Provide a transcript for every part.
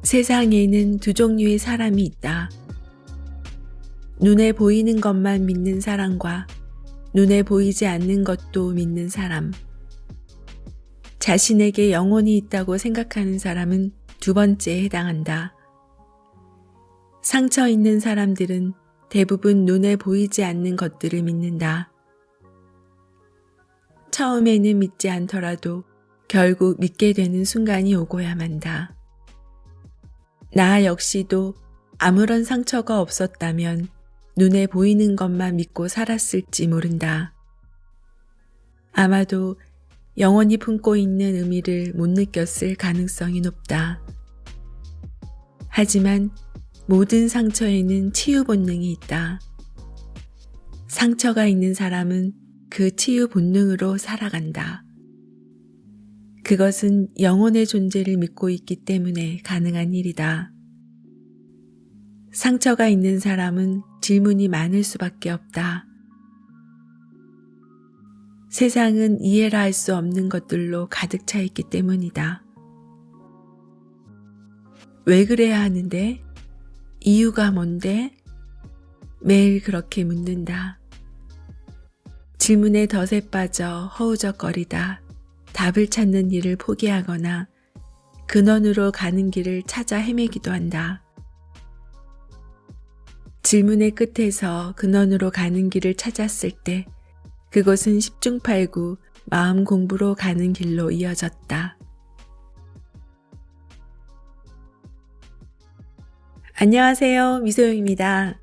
세상에는 두 종류의 사람이 있다. 눈에 보이는 것만 믿는 사람과 눈에 보이지 않는 것도 믿는 사람. 자신에게 영혼이 있다고 생각하는 사람은 두 번째에 해당한다. 상처 있는 사람들은 대부분 눈에 보이지 않는 것들을 믿는다. 처음에는 믿지 않더라도 결국 믿게 되는 순간이 오고야 만다. 나 역시도 아무런 상처가 없었다면 눈에 보이는 것만 믿고 살았을지 모른다. 아마도 영원히 품고 있는 의미를 못 느꼈을 가능성이 높다. 하지만 모든 상처에는 치유 본능이 있다. 상처가 있는 사람은 그 치유 본능으로 살아간다. 그것은 영혼의 존재를 믿고 있기 때문에 가능한 일이다. 상처가 있는 사람은 질문이 많을 수밖에 없다. 세상은 이해라 할 수 없는 것들로 가득 차 있기 때문이다. 왜 그래야 하는데? 이유가 뭔데? 매일 그렇게 묻는다. 질문에 덫에 빠져 허우적거리다 답을 찾는 일을 포기하거나 근원으로 가는 길을 찾아 헤매기도 한다. 질문의 끝에서 근원으로 가는 길을 찾았을 때 그곳은 십중팔구 마음 공부로 가는 길로 이어졌다. 안녕하세요. 미소영입니다.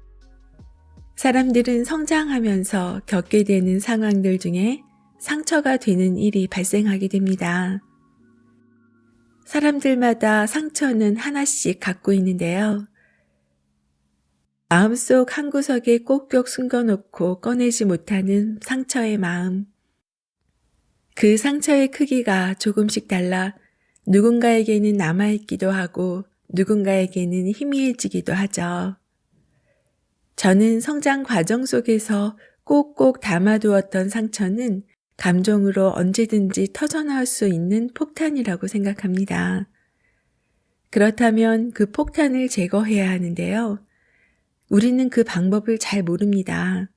사람들은 성장하면서 겪게 되는 상황들 중에 상처가 되는 일이 발생하게 됩니다. 사람들마다 상처는 하나씩 갖고 있는데요. 마음속 한구석에 꼭꼭 숨겨놓고 꺼내지 못하는 상처의 마음. 그 상처의 크기가 조금씩 달라 누군가에게는 남아있기도 하고 누군가에게는 희미해지기도 하죠. 저는 성장 과정 속에서 꼭꼭 담아두었던 상처는 감정으로 언제든지 터져나올 수 있는 폭탄이라고 생각합니다. 그렇다면 그 폭탄을 제거해야 하는데요. 우리는 그 방법을 잘 모릅니다.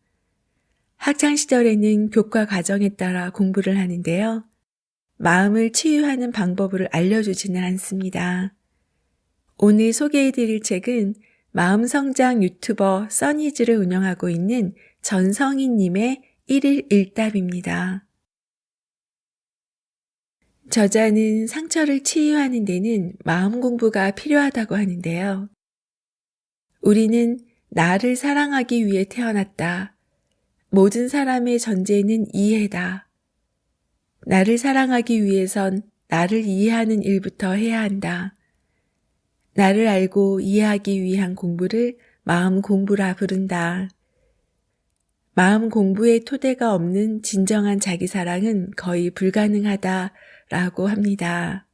학창시절에는 교과 과정에 따라 공부를 하는데요. 마음을 치유하는 방법을 알려주지는 않습니다. 오늘 소개해드릴 책은 마음성장 유튜버 써니즈를 운영하고 있는 전성희님의 1일 1답입니다. 저자는 상처를 치유하는 데는 마음 공부가 필요하다고 하는데요. 우리는 나를 사랑하기 위해 태어났다. 모든 사람의 전제는 이해다. 나를 사랑하기 위해선 나를 이해하는 일부터 해야 한다. 나를 알고 이해하기 위한 공부를 마음 공부라 부른다. 마음 공부의 토대가 없는 진정한 자기 사랑은 거의 불가능하다라고 합니다.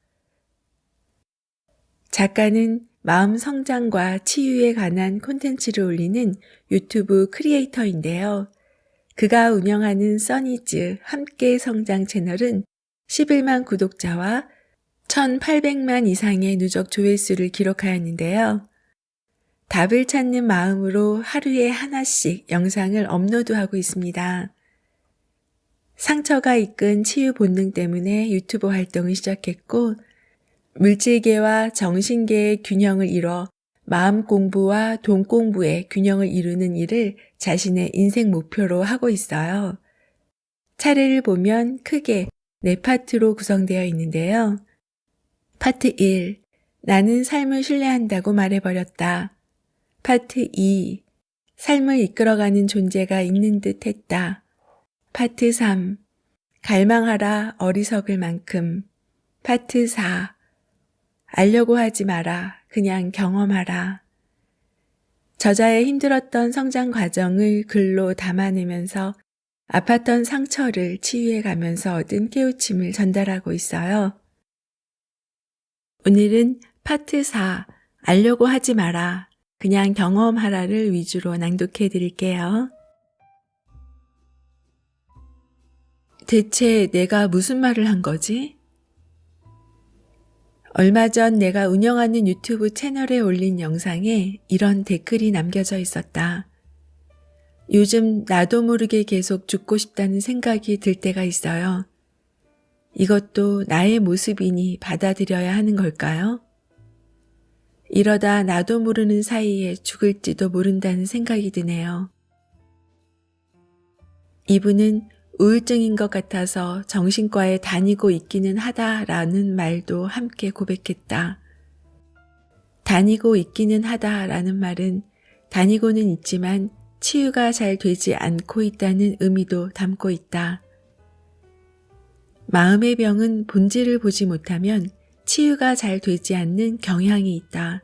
작가는 마음 성장과 치유에 관한 콘텐츠를 올리는 유튜브 크리에이터인데요. 그가 운영하는 써니즈 함께 성장 채널은 11만 구독자와 1,800만 이상의 누적 조회수를 기록하였는데요. 답을 찾는 마음으로 하루에 하나씩 영상을 업로드하고 있습니다. 상처가 이끈 치유 본능 때문에 유튜브 활동을 시작했고 물질계와 정신계의 균형을 이뤄 마음 공부와 돈 공부의 균형을 이루는 일을 자신의 인생 목표로 하고 있어요. 차례를 보면 크게 4파트로 구성되어 있는데요. 파트 1. 나는 삶을 신뢰한다고 말해버렸다. 파트 2. 삶을 이끌어가는 존재가 있는 듯 했다. 파트 3. 갈망하라 어리석을 만큼. 파트 4. 알려고 하지 마라. 그냥 경험하라. 저자의 힘들었던 성장 과정을 글로 담아내면서 아팠던 상처를 치유해가면서 얻은 깨우침을 전달하고 있어요. 오늘은 파트 4, 알려고 하지 마라. 그냥 경험하라를 위주로 낭독해 드릴게요. 대체 내가 무슨 말을 한 거지? 얼마 전 내가 운영하는 유튜브 채널에 올린 영상에 이런 댓글이 남겨져 있었다. 요즘 나도 모르게 계속 죽고 싶다는 생각이 들 때가 있어요. 이것도 나의 모습이니 받아들여야 하는 걸까요? 이러다 나도 모르는 사이에 죽을지도 모른다는 생각이 드네요. 이분은 우울증인 것 같아서 정신과에 다니고 있기는 하다라는 말도 함께 고백했다. 다니고 있기는 하다라는 말은 다니고는 있지만 치유가 잘 되지 않고 있다는 의미도 담고 있다. 마음의 병은 본질을 보지 못하면 치유가 잘 되지 않는 경향이 있다.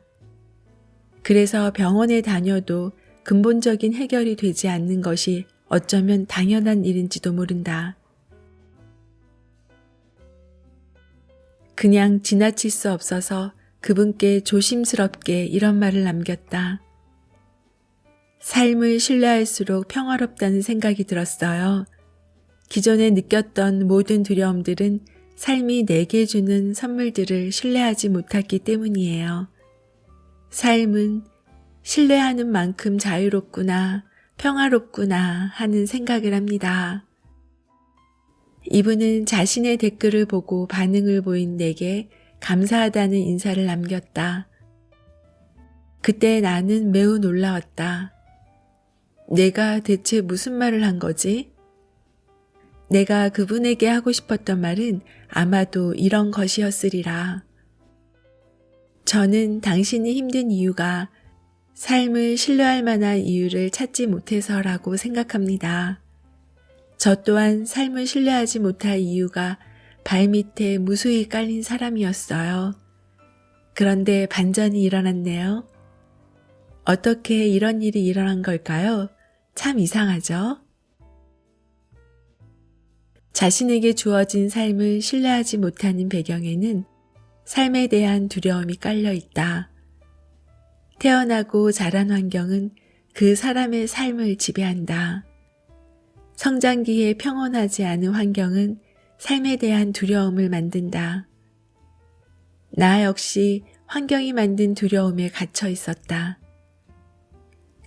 그래서 병원에 다녀도 근본적인 해결이 되지 않는 것이 어쩌면 당연한 일인지도 모른다. 그냥 지나칠 수 없어서 그분께 조심스럽게 이런 말을 남겼다. 삶을 신뢰할수록 평화롭다는 생각이 들었어요. 기존에 느꼈던 모든 두려움들은 삶이 내게 주는 선물들을 신뢰하지 못했기 때문이에요. 삶은 신뢰하는 만큼 자유롭구나, 평화롭구나 하는 생각을 합니다. 이분은 자신의 댓글을 보고 반응을 보인 내게 감사하다는 인사를 남겼다. 그때 나는 매우 놀라웠다. 내가 대체 무슨 말을 한 거지? 내가 그분에게 하고 싶었던 말은 아마도 이런 것이었으리라. 저는 당신이 힘든 이유가 삶을 신뢰할 만한 이유를 찾지 못해서라고 생각합니다. 저 또한 삶을 신뢰하지 못할 이유가 발밑에 무수히 깔린 사람이었어요. 그런데 반전이 일어났네요. 어떻게 이런 일이 일어난 걸까요? 참 이상하죠? 자신에게 주어진 삶을 신뢰하지 못하는 배경에는 삶에 대한 두려움이 깔려 있다. 태어나고 자란 환경은 그 사람의 삶을 지배한다. 성장기에 평온하지 않은 환경은 삶에 대한 두려움을 만든다. 나 역시 환경이 만든 두려움에 갇혀 있었다.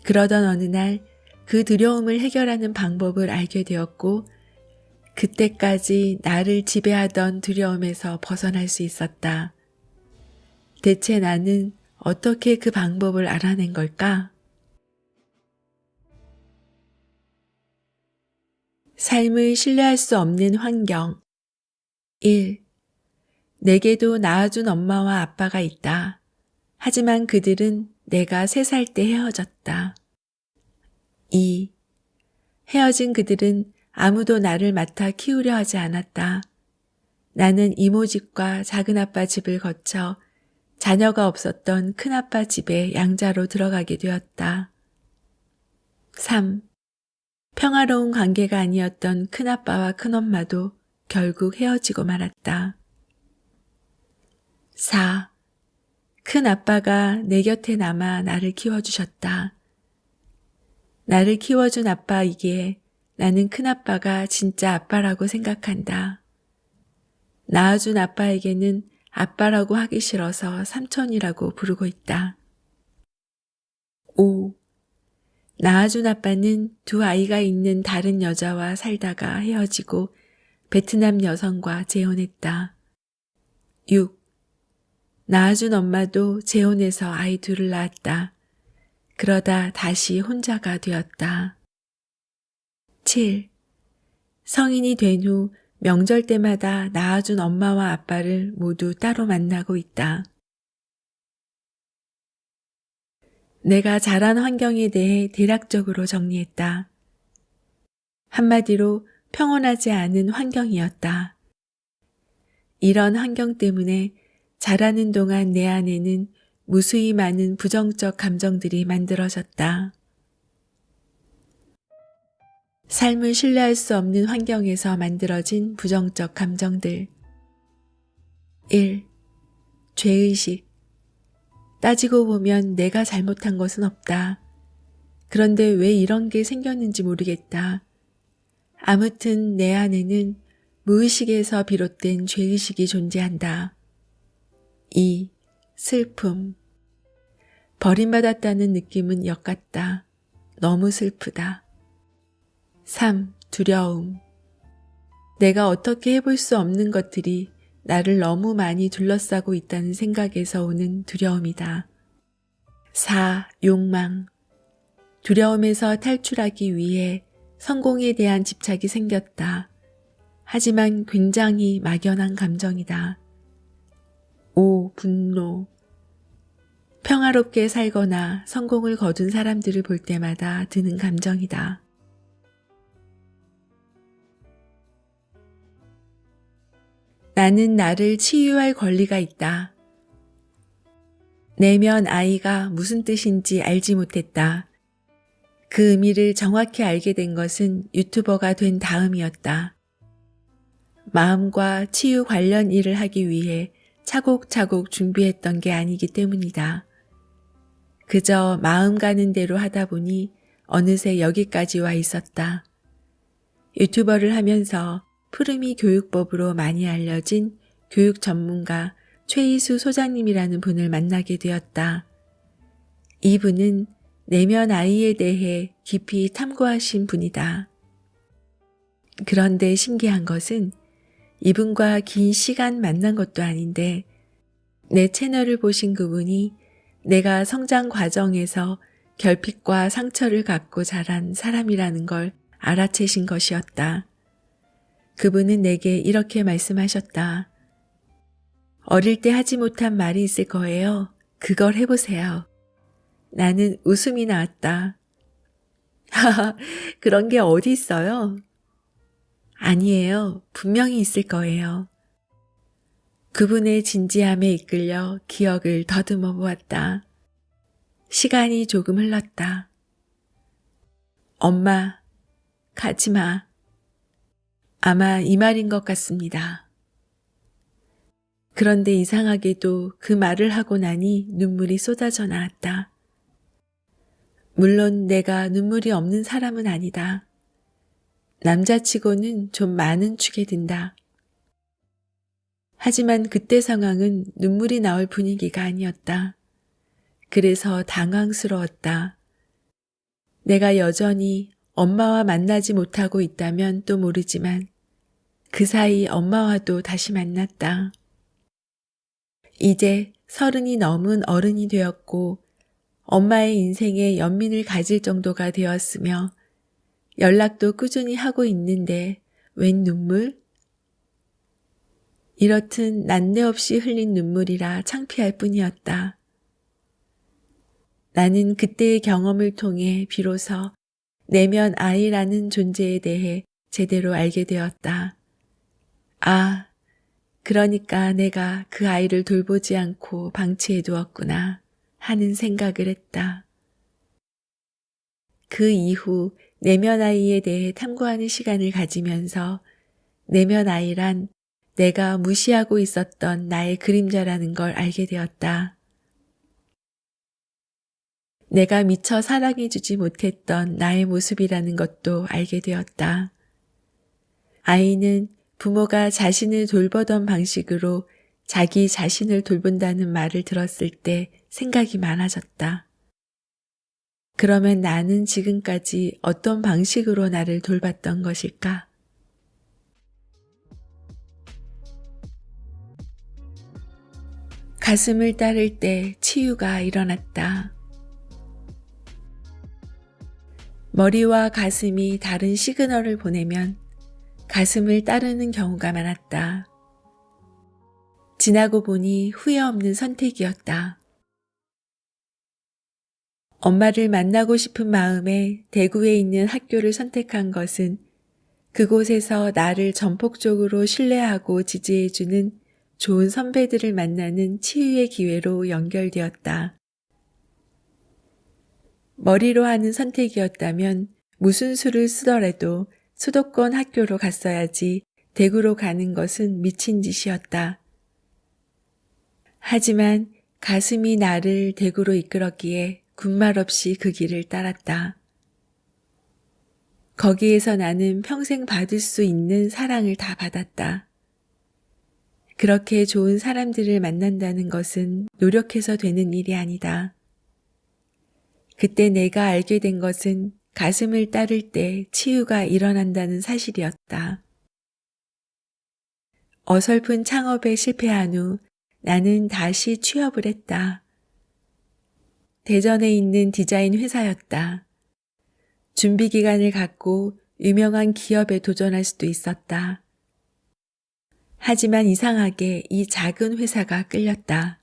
그러던 어느 날 그 두려움을 해결하는 방법을 알게 되었고 그때까지 나를 지배하던 두려움에서 벗어날 수 있었다. 대체 나는 어떻게 그 방법을 알아낸 걸까? 삶을 신뢰할 수 없는 환경. 1. 내게도 낳아준 엄마와 아빠가 있다. 하지만 그들은 내가 3살 때 헤어졌다. 2. 헤어진 그들은 아무도 나를 맡아 키우려 하지 않았다. 나는 이모 집과 작은아빠 집을 거쳐 자녀가 없었던 큰아빠 집에 양자로 들어가게 되었다. 3. 평화로운 관계가 아니었던 큰아빠와 큰엄마도 결국 헤어지고 말았다. 4. 큰아빠가 내 곁에 남아 나를 키워주셨다. 나를 키워준 아빠이기에 나는 큰아빠가 진짜 아빠라고 생각한다. 낳아준 아빠에게는 아빠라고 하기 싫어서 삼촌이라고 부르고 있다. 5. 낳아준 아빠는 2 아이가 있는 다른 여자와 살다가 헤어지고 베트남 여성과 재혼했다. 6. 낳아준 엄마도 재혼해서 아이 2을 낳았다. 그러다 다시 혼자가 되었다. 7. 성인이 된 후 명절 때마다 낳아준 엄마와 아빠를 모두 따로 만나고 있다. 내가 자란 환경에 대해 대략적으로 정리했다. 한마디로 평온하지 않은 환경이었다. 이런 환경 때문에 자라는 동안 내 안에는 무수히 많은 부정적 감정들이 만들어졌다. 삶을 신뢰할 수 없는 환경에서 만들어진 부정적 감정들. 1. 죄의식. 따지고 보면 내가 잘못한 것은 없다. 그런데 왜 이런 게 생겼는지 모르겠다. 아무튼 내 안에는 무의식에서 비롯된 죄의식이 존재한다. 2. 슬픔. 버림받았다는 느낌은 역 같다. 너무 슬프다. 3. 두려움. 내가 어떻게 해볼 수 없는 것들이 나를 너무 많이 둘러싸고 있다는 생각에서 오는 두려움이다. 4. 욕망. 두려움에서 탈출하기 위해 성공에 대한 집착이 생겼다. 하지만 굉장히 막연한 감정이다. 5. 분노. 평화롭게 살거나 성공을 거둔 사람들을 볼 때마다 드는 감정이다. 나는 나를 치유할 권리가 있다. 내면 아이가 무슨 뜻인지 알지 못했다. 그 의미를 정확히 알게 된 것은 유튜버가 된 다음이었다. 마음과 치유 관련 일을 하기 위해 차곡차곡 준비했던 게 아니기 때문이다. 그저 마음 가는 대로 하다 보니 어느새 여기까지 와 있었다. 유튜버를 하면서 푸르미 교육법으로 많이 알려진 교육 전문가 최희수 소장님이라는 분을 만나게 되었다. 이분은 내면 아이에 대해 깊이 탐구하신 분이다. 그런데 신기한 것은 이분과 긴 시간 만난 것도 아닌데 내 채널을 보신 그분이 내가 성장 과정에서 결핍과 상처를 갖고 자란 사람이라는 걸 알아채신 것이었다. 그분은 내게 이렇게 말씀하셨다. 어릴 때 하지 못한 말이 있을 거예요. 그걸 해보세요. 나는 웃음이 나왔다. 하하, 그런 게 어디 있어요? 아니에요. 분명히 있을 거예요. 그분의 진지함에 이끌려 기억을 더듬어 보았다. 시간이 조금 흘렀다. 엄마, 가지 마. 아마 이 말인 것 같습니다. 그런데 이상하게도 그 말을 하고 나니 눈물이 쏟아져 나왔다. 물론 내가 눈물이 없는 사람은 아니다. 남자치고는 좀 많은 축에 든다. 하지만 그때 상황은 눈물이 나올 분위기가 아니었다. 그래서 당황스러웠다. 내가 여전히 엄마와 만나지 못하고 있다면 또 모르지만 그 사이 엄마와도 다시 만났다. 이제 30이 넘은 어른이 되었고 엄마의 인생에 연민을 가질 정도가 되었으며 연락도 꾸준히 하고 있는데 웬 눈물? 이렇듯 난데없이 흘린 눈물이라 창피할 뿐이었다. 나는 그때의 경험을 통해 비로소 내면 아이라는 존재에 대해 제대로 알게 되었다. 아, 그러니까 내가 그 아이를 돌보지 않고 방치해 두었구나 하는 생각을 했다. 그 이후 내면 아이에 대해 탐구하는 시간을 가지면서 내면 아이란 내가 무시하고 있었던 나의 그림자라는 걸 알게 되었다. 내가 미처 사랑해주지 못했던 나의 모습이라는 것도 알게 되었다. 아이는 부모가 자신을 돌보던 방식으로 자기 자신을 돌본다는 말을 들었을 때 생각이 많아졌다. 그러면 나는 지금까지 어떤 방식으로 나를 돌봤던 것일까? 가슴을 따를 때 치유가 일어났다. 머리와 가슴이 다른 시그널을 보내면 가슴을 따르는 경우가 많았다. 지나고 보니 후회 없는 선택이었다. 엄마를 만나고 싶은 마음에 대구에 있는 학교를 선택한 것은 그곳에서 나를 전폭적으로 신뢰하고 지지해주는 좋은 선배들을 만나는 치유의 기회로 연결되었다. 머리로 하는 선택이었다면 무슨 수를 쓰더라도 수도권 학교로 갔어야지 대구로 가는 것은 미친 짓이었다. 하지만 가슴이 나를 대구로 이끌었기에 군말 없이 그 길을 따랐다. 거기에서 나는 평생 받을 수 있는 사랑을 다 받았다. 그렇게 좋은 사람들을 만난다는 것은 노력해서 되는 일이 아니다. 그때 내가 알게 된 것은 가슴을 따를 때 치유가 일어난다는 사실이었다. 어설픈 창업에 실패한 후 나는 다시 취업을 했다. 대전에 있는 디자인 회사였다. 준비 기간을 갖고 유명한 기업에 도전할 수도 있었다. 하지만 이상하게 이 작은 회사가 끌렸다.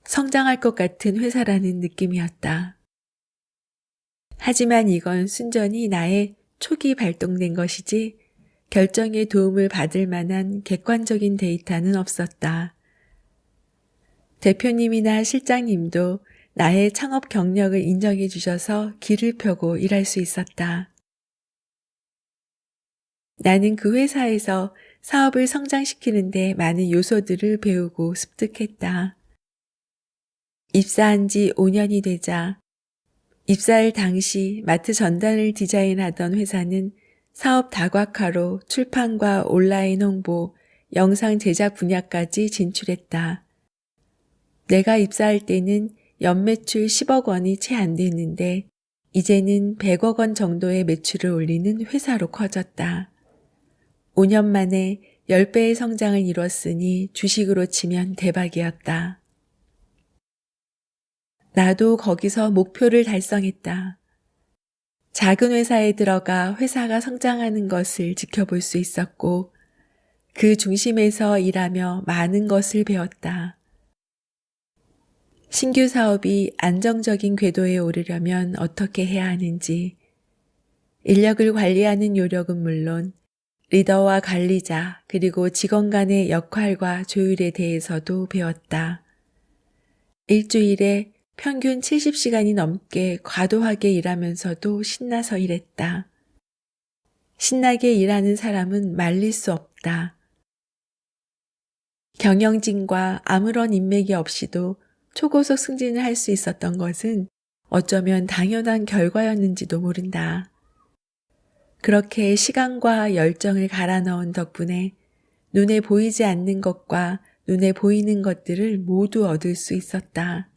성장할 것 같은 회사라는 느낌이었다. 하지만 이건 순전히 나의 촉이 발동된 것이지 결정에 도움을 받을 만한 객관적인 데이터는 없었다. 대표님이나 실장님도 나의 창업 경력을 인정해 주셔서 길을 펴고 일할 수 있었다. 나는 그 회사에서 사업을 성장시키는데 많은 요소들을 배우고 습득했다. 입사한 지 5년이 되자 입사할 당시 마트 전단을 디자인하던 회사는 사업 다각화로 출판과 온라인 홍보, 영상 제작 분야까지 진출했다. 내가 입사할 때는 연매출 10억 원이 채 안 됐는데 이제는 100억 원 정도의 매출을 올리는 회사로 커졌다. 5년 만에 10배의 성장을 이뤘으니 주식으로 치면 대박이었다. 나도 거기서 목표를 달성했다. 작은 회사에 들어가 회사가 성장하는 것을 지켜볼 수 있었고 그 중심에서 일하며 많은 것을 배웠다. 신규 사업이 안정적인 궤도에 오르려면 어떻게 해야 하는지, 인력을 관리하는 요령은 물론 리더와 관리자 그리고 직원 간의 역할과 조율에 대해서도 배웠다. 일주일에 평균 70시간이 넘게 과도하게 일하면서도 신나서 일했다. 신나게 일하는 사람은 말릴 수 없다. 경영진과 아무런 인맥이 없이도 초고속 승진을 할 수 있었던 것은 어쩌면 당연한 결과였는지도 모른다. 그렇게 시간과 열정을 갈아 넣은 덕분에 눈에 보이지 않는 것과 눈에 보이는 것들을 모두 얻을 수 있었다.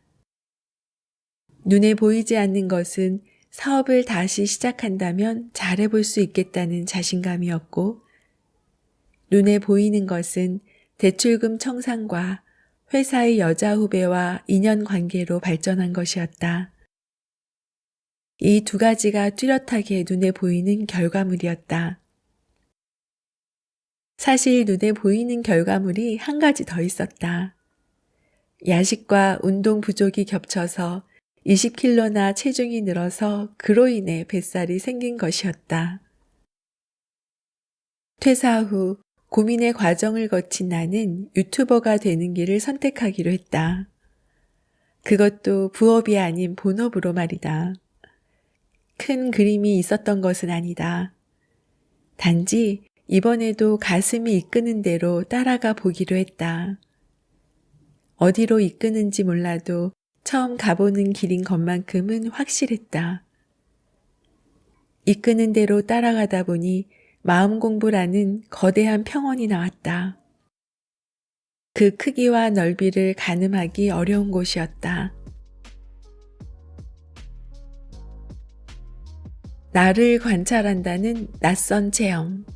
눈에 보이지 않는 것은 사업을 다시 시작한다면 잘해볼 수 있겠다는 자신감이었고, 눈에 보이는 것은 대출금 청산과 회사의 여자 후배와 인연관계로 발전한 것이었다. 이 두 가지가 뚜렷하게 눈에 보이는 결과물이었다. 사실 눈에 보이는 결과물이 한 가지 더 있었다. 야식과 운동 부족이 겹쳐서 20kg나 체중이 늘어서 그로 인해 뱃살이 생긴 것이었다. 퇴사 후 고민의 과정을 거친 나는 유튜버가 되는 길을 선택하기로 했다. 그것도 부업이 아닌 본업으로 말이다. 큰 그림이 있었던 것은 아니다. 단지 이번에도 가슴이 이끄는 대로 따라가 보기로 했다. 어디로 이끄는지 몰라도 처음 가보는 길인 것만큼은 확실했다. 이끄는 대로 따라가다 보니 마음 공부라는 거대한 평원이 나왔다. 그 크기와 넓이를 가늠하기 어려운 곳이었다. 나를 관찰한다는 낯선 체험.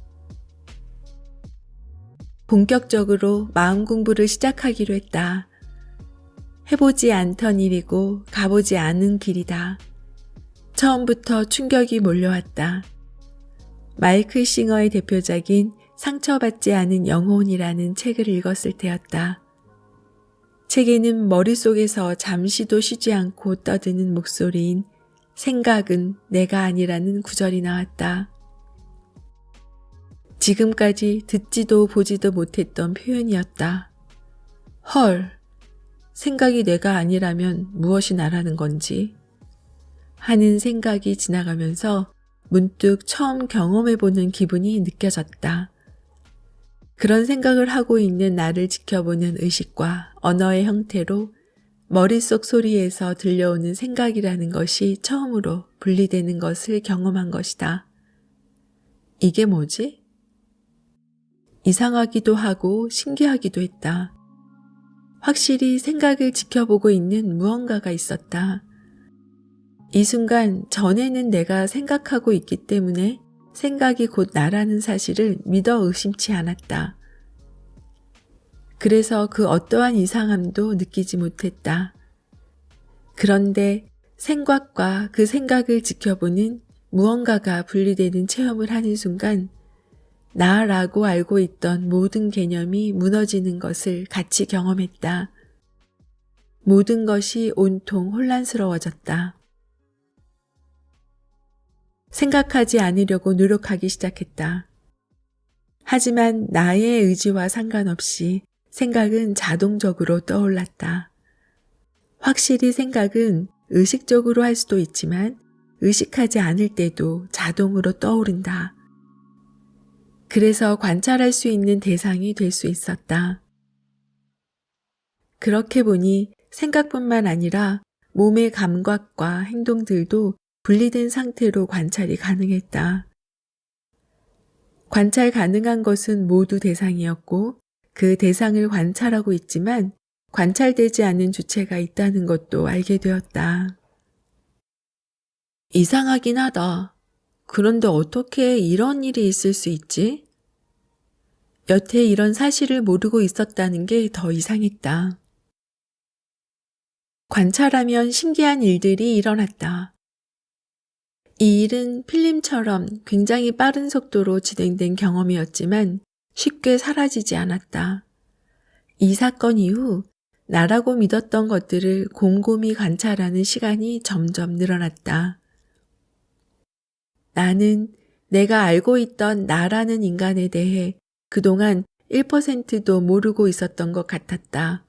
본격적으로 마음 공부를 시작하기로 했다. 해보지 않던 일이고 가보지 않은 길이다. 처음부터 충격이 몰려왔다. 마이클 싱어의 대표작인 상처받지 않은 영혼이라는 책을 읽었을 때였다. 책에는 머릿속에서 잠시도 쉬지 않고 떠드는 목소리인 생각은 내가 아니라는 구절이 나왔다. 지금까지 듣지도 보지도 못했던 표현이었다. 헐, 생각이 내가 아니라면 무엇이 나라는 건지 하는 생각이 지나가면서 문득 처음 경험해보는 기분이 느껴졌다. 그런 생각을 하고 있는 나를 지켜보는 의식과 언어의 형태로 머릿속 소리에서 들려오는 생각이라는 것이 처음으로 분리되는 것을 경험한 것이다. 이게 뭐지? 이상하기도 하고 신기하기도 했다. 확실히 생각을 지켜보고 있는 무언가가 있었다. 이 순간 전에는 내가 생각하고 있기 때문에 생각이 곧 나라는 사실을 믿어 의심치 않았다. 그래서 그 어떠한 이상함도 느끼지 못했다. 그런데 생각과 그 생각을 지켜보는 무언가가 분리되는 체험을 하는 순간 나라고 알고 있던 모든 개념이 무너지는 것을 같이 경험했다. 모든 것이 온통 혼란스러워졌다. 생각하지 않으려고 노력하기 시작했다. 하지만 나의 의지와 상관없이 생각은 자동적으로 떠올랐다. 확실히 생각은 의식적으로 할 수도 있지만 의식하지 않을 때도 자동으로 떠오른다. 그래서 관찰할 수 있는 대상이 될 수 있었다. 그렇게 보니 생각뿐만 아니라 몸의 감각과 행동들도 분리된 상태로 관찰이 가능했다. 관찰 가능한 것은 모두 대상이었고 그 대상을 관찰하고 있지만 관찰되지 않는 주체가 있다는 것도 알게 되었다. 이상하긴 하다. 그런데 어떻게 이런 일이 있을 수 있지? 여태 이런 사실을 모르고 있었다는 게 더 이상했다. 관찰하면 신기한 일들이 일어났다. 이 일은 필름처럼 굉장히 빠른 속도로 진행된 경험이었지만 쉽게 사라지지 않았다. 이 사건 이후 나라고 믿었던 것들을 곰곰이 관찰하는 시간이 점점 늘어났다. 나는 내가 알고 있던 나라는 인간에 대해 그동안 1%도 모르고 있었던 것 같았다.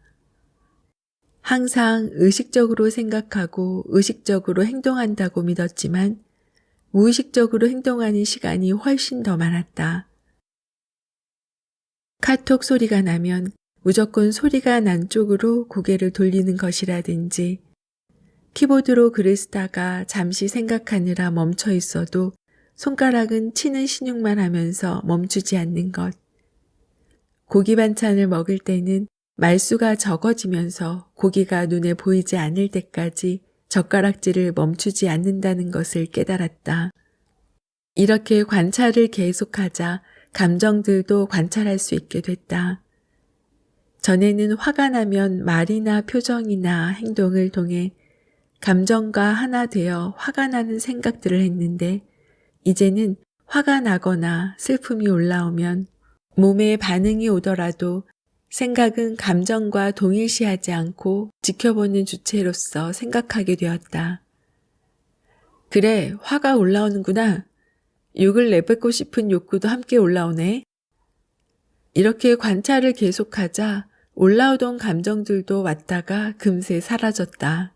항상 의식적으로 생각하고 의식적으로 행동한다고 믿었지만 무의식적으로 행동하는 시간이 훨씬 더 많았다. 카톡 소리가 나면 무조건 소리가 난 쪽으로 고개를 돌리는 것이라든지 키보드로 글을 쓰다가 잠시 생각하느라 멈춰 있어도 손가락은 치는 신용만 하면서 멈추지 않는 것. 고기 반찬을 먹을 때는 말수가 적어지면서 고기가 눈에 보이지 않을 때까지 젓가락질을 멈추지 않는다는 것을 깨달았다. 이렇게 관찰을 계속하자 감정들도 관찰할 수 있게 됐다. 전에는 화가 나면 말이나 표정이나 행동을 통해 감정과 하나 되어 화가 나는 생각들을 했는데 이제는 화가 나거나 슬픔이 올라오면 몸에 반응이 오더라도 생각은 감정과 동일시하지 않고 지켜보는 주체로서 생각하게 되었다. 그래, 화가 올라오는구나. 욕을 내뱉고 싶은 욕구도 함께 올라오네. 이렇게 관찰을 계속하자 올라오던 감정들도 왔다가 금세 사라졌다.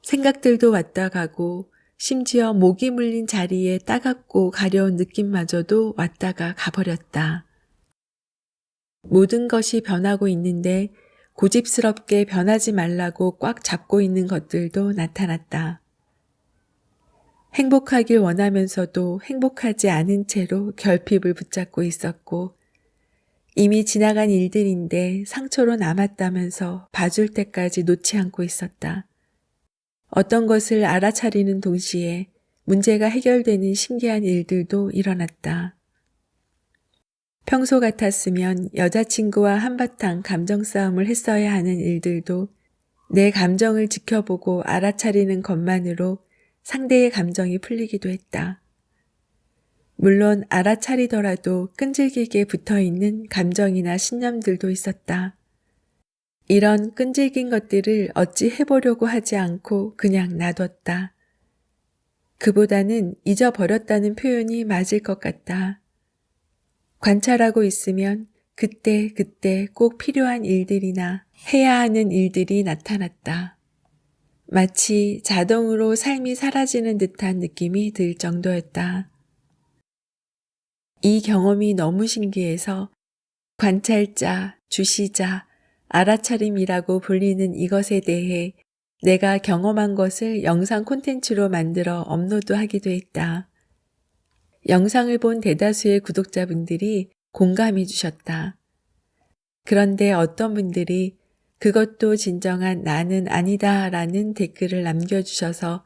생각들도 왔다 가고 심지어 목이 물린 자리에 따갑고 가려운 느낌마저도 왔다가 가버렸다. 모든 것이 변하고 있는데 고집스럽게 변하지 말라고 꽉 잡고 있는 것들도 나타났다. 행복하길 원하면서도 행복하지 않은 채로 결핍을 붙잡고 있었고 이미 지나간 일들인데 상처로 남았다면서 봐줄 때까지 놓지 않고 있었다. 어떤 것을 알아차리는 동시에 문제가 해결되는 신기한 일들도 일어났다. 평소 같았으면 여자친구와 한바탕 감정 싸움을 했어야 하는 일들도 내 감정을 지켜보고 알아차리는 것만으로 상대의 감정이 풀리기도 했다. 물론 알아차리더라도 끈질기게 붙어있는 감정이나 신념들도 있었다. 이런 끈질긴 것들을 어찌 해보려고 하지 않고 그냥 놔뒀다. 그보다는 잊어버렸다는 표현이 맞을 것 같다. 관찰하고 있으면 그때 꼭 필요한 일들이나 해야 하는 일들이 나타났다. 마치 자동으로 삶이 사라지는 듯한 느낌이 들 정도였다. 이 경험이 너무 신기해서 관찰자, 주시자, 알아차림이라고 불리는 이것에 대해 내가 경험한 것을 영상 콘텐츠로 만들어 업로드하기도 했다. 영상을 본 대다수의 구독자분들이 공감해 주셨다. 그런데 어떤 분들이 그것도 진정한 나는 아니다 라는 댓글을 남겨주셔서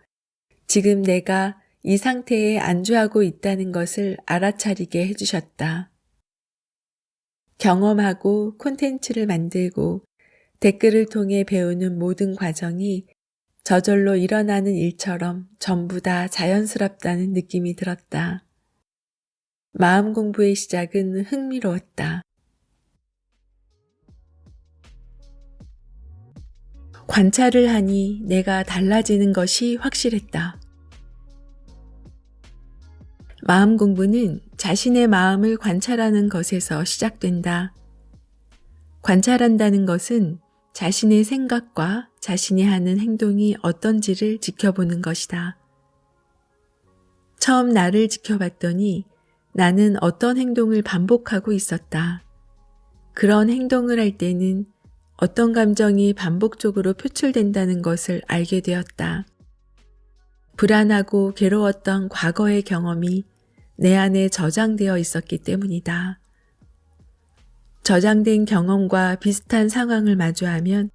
지금 내가 이 상태에 안주하고 있다는 것을 알아차리게 해주셨다. 경험하고 콘텐츠를 만들고 댓글을 통해 배우는 모든 과정이 저절로 일어나는 일처럼 전부 다 자연스럽다는 느낌이 들었다. 마음 공부의 시작은 흥미로웠다. 관찰을 하니 내가 달라지는 것이 확실했다. 마음 공부는 자신의 마음을 관찰하는 것에서 시작된다. 관찰한다는 것은 자신의 생각과 자신이 하는 행동이 어떤지를 지켜보는 것이다. 처음 나를 지켜봤더니 나는 어떤 행동을 반복하고 있었다. 그런 행동을 할 때는 어떤 감정이 반복적으로 표출된다는 것을 알게 되었다. 불안하고 괴로웠던 과거의 경험이 내 안에 저장되어 있었기 때문이다. 저장된 경험과 비슷한 상황을 마주하면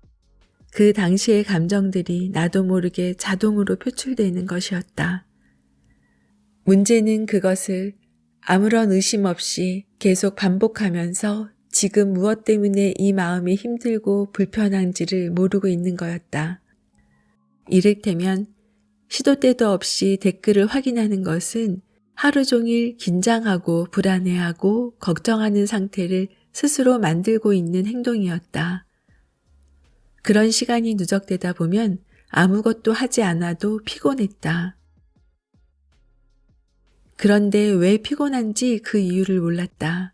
그 당시의 감정들이 나도 모르게 자동으로 표출되는 것이었다. 문제는 그것을 아무런 의심 없이 계속 반복하면서 지금 무엇 때문에 이 마음이 힘들고 불편한지를 모르고 있는 거였다. 이를테면 시도 때도 없이 댓글을 확인하는 것은 하루 종일 긴장하고 불안해하고 걱정하는 상태를 스스로 만들고 있는 행동이었다. 그런 시간이 누적되다 보면 아무것도 하지 않아도 피곤했다. 그런데 왜 피곤한지 그 이유를 몰랐다.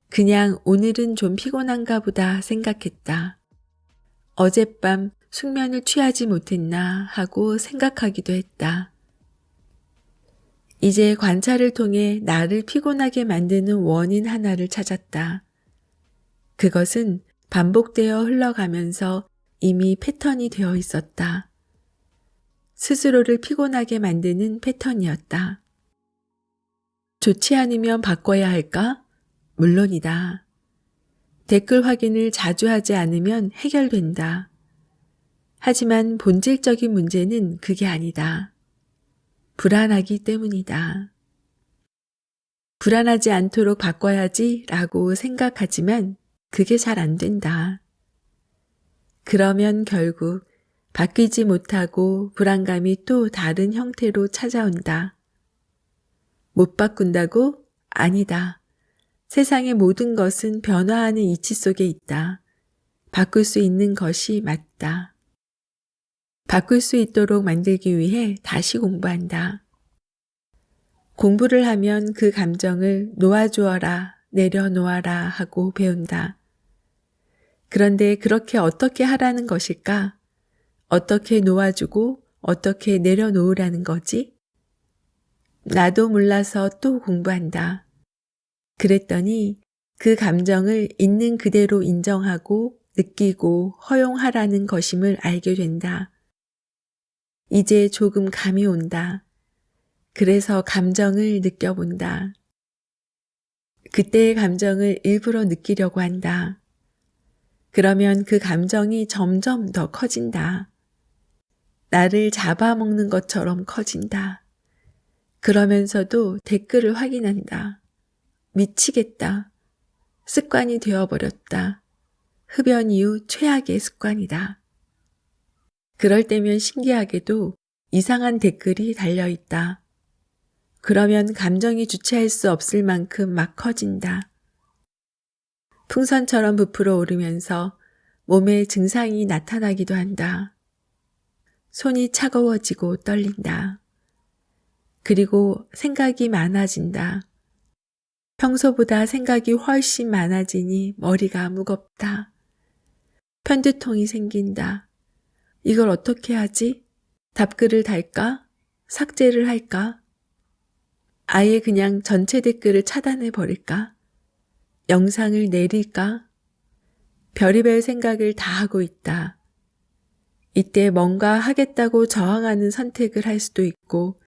그냥 오늘은 좀 피곤한가 보다 생각했다. 어젯밤 숙면을 취하지 못했나 하고 생각하기도 했다. 이제 관찰을 통해 나를 피곤하게 만드는 원인 하나를 찾았다. 그것은 반복되어 흘러가면서 이미 패턴이 되어 있었다. 스스로를 피곤하게 만드는 패턴이었다. 좋지 않으면 바꿔야 할까? 물론이다. 댓글 확인을 자주 하지 않으면 해결된다. 하지만 본질적인 문제는 그게 아니다. 불안하기 때문이다. 불안하지 않도록 바꿔야지 라고 생각하지만 그게 잘 안 된다. 그러면 결국 바뀌지 못하고 불안감이 또 다른 형태로 찾아온다. 못 바꾼다고? 아니다. 세상의 모든 것은 변화하는 이치 속에 있다. 바꿀 수 있는 것이 맞다. 바꿀 수 있도록 만들기 위해 다시 공부한다. 공부를 하면 그 감정을 놓아주어라, 내려놓아라 하고 배운다. 그런데 그렇게 어떻게 하라는 것일까? 어떻게 놓아주고 어떻게 내려놓으라는 거지? 나도 몰라서 또 공부한다. 그랬더니 그 감정을 있는 그대로 인정하고 느끼고 허용하라는 것임을 알게 된다. 이제 조금 감이 온다. 그래서 감정을 느껴본다. 그때의 감정을 일부러 느끼려고 한다. 그러면 그 감정이 점점 더 커진다. 나를 잡아먹는 것처럼 커진다. 그러면서도 댓글을 확인한다. 미치겠다. 습관이 되어버렸다. 흡연 이후 최악의 습관이다. 그럴 때면 신기하게도 이상한 댓글이 달려있다. 그러면 감정이 주체할 수 없을 만큼 막 커진다. 풍선처럼 부풀어 오르면서 몸에 증상이 나타나기도 한다. 손이 차가워지고 떨린다. 그리고 생각이 많아진다. 평소보다 생각이 훨씬 많아지니 머리가 무겁다. 편두통이 생긴다. 이걸 어떻게 하지? 답글을 달까? 삭제를 할까? 아예 그냥 전체 댓글을 차단해 버릴까? 영상을 내릴까? 별의별 생각을 다 하고 있다. 이때 뭔가 하겠다고 저항하는 선택을 할 수도 있고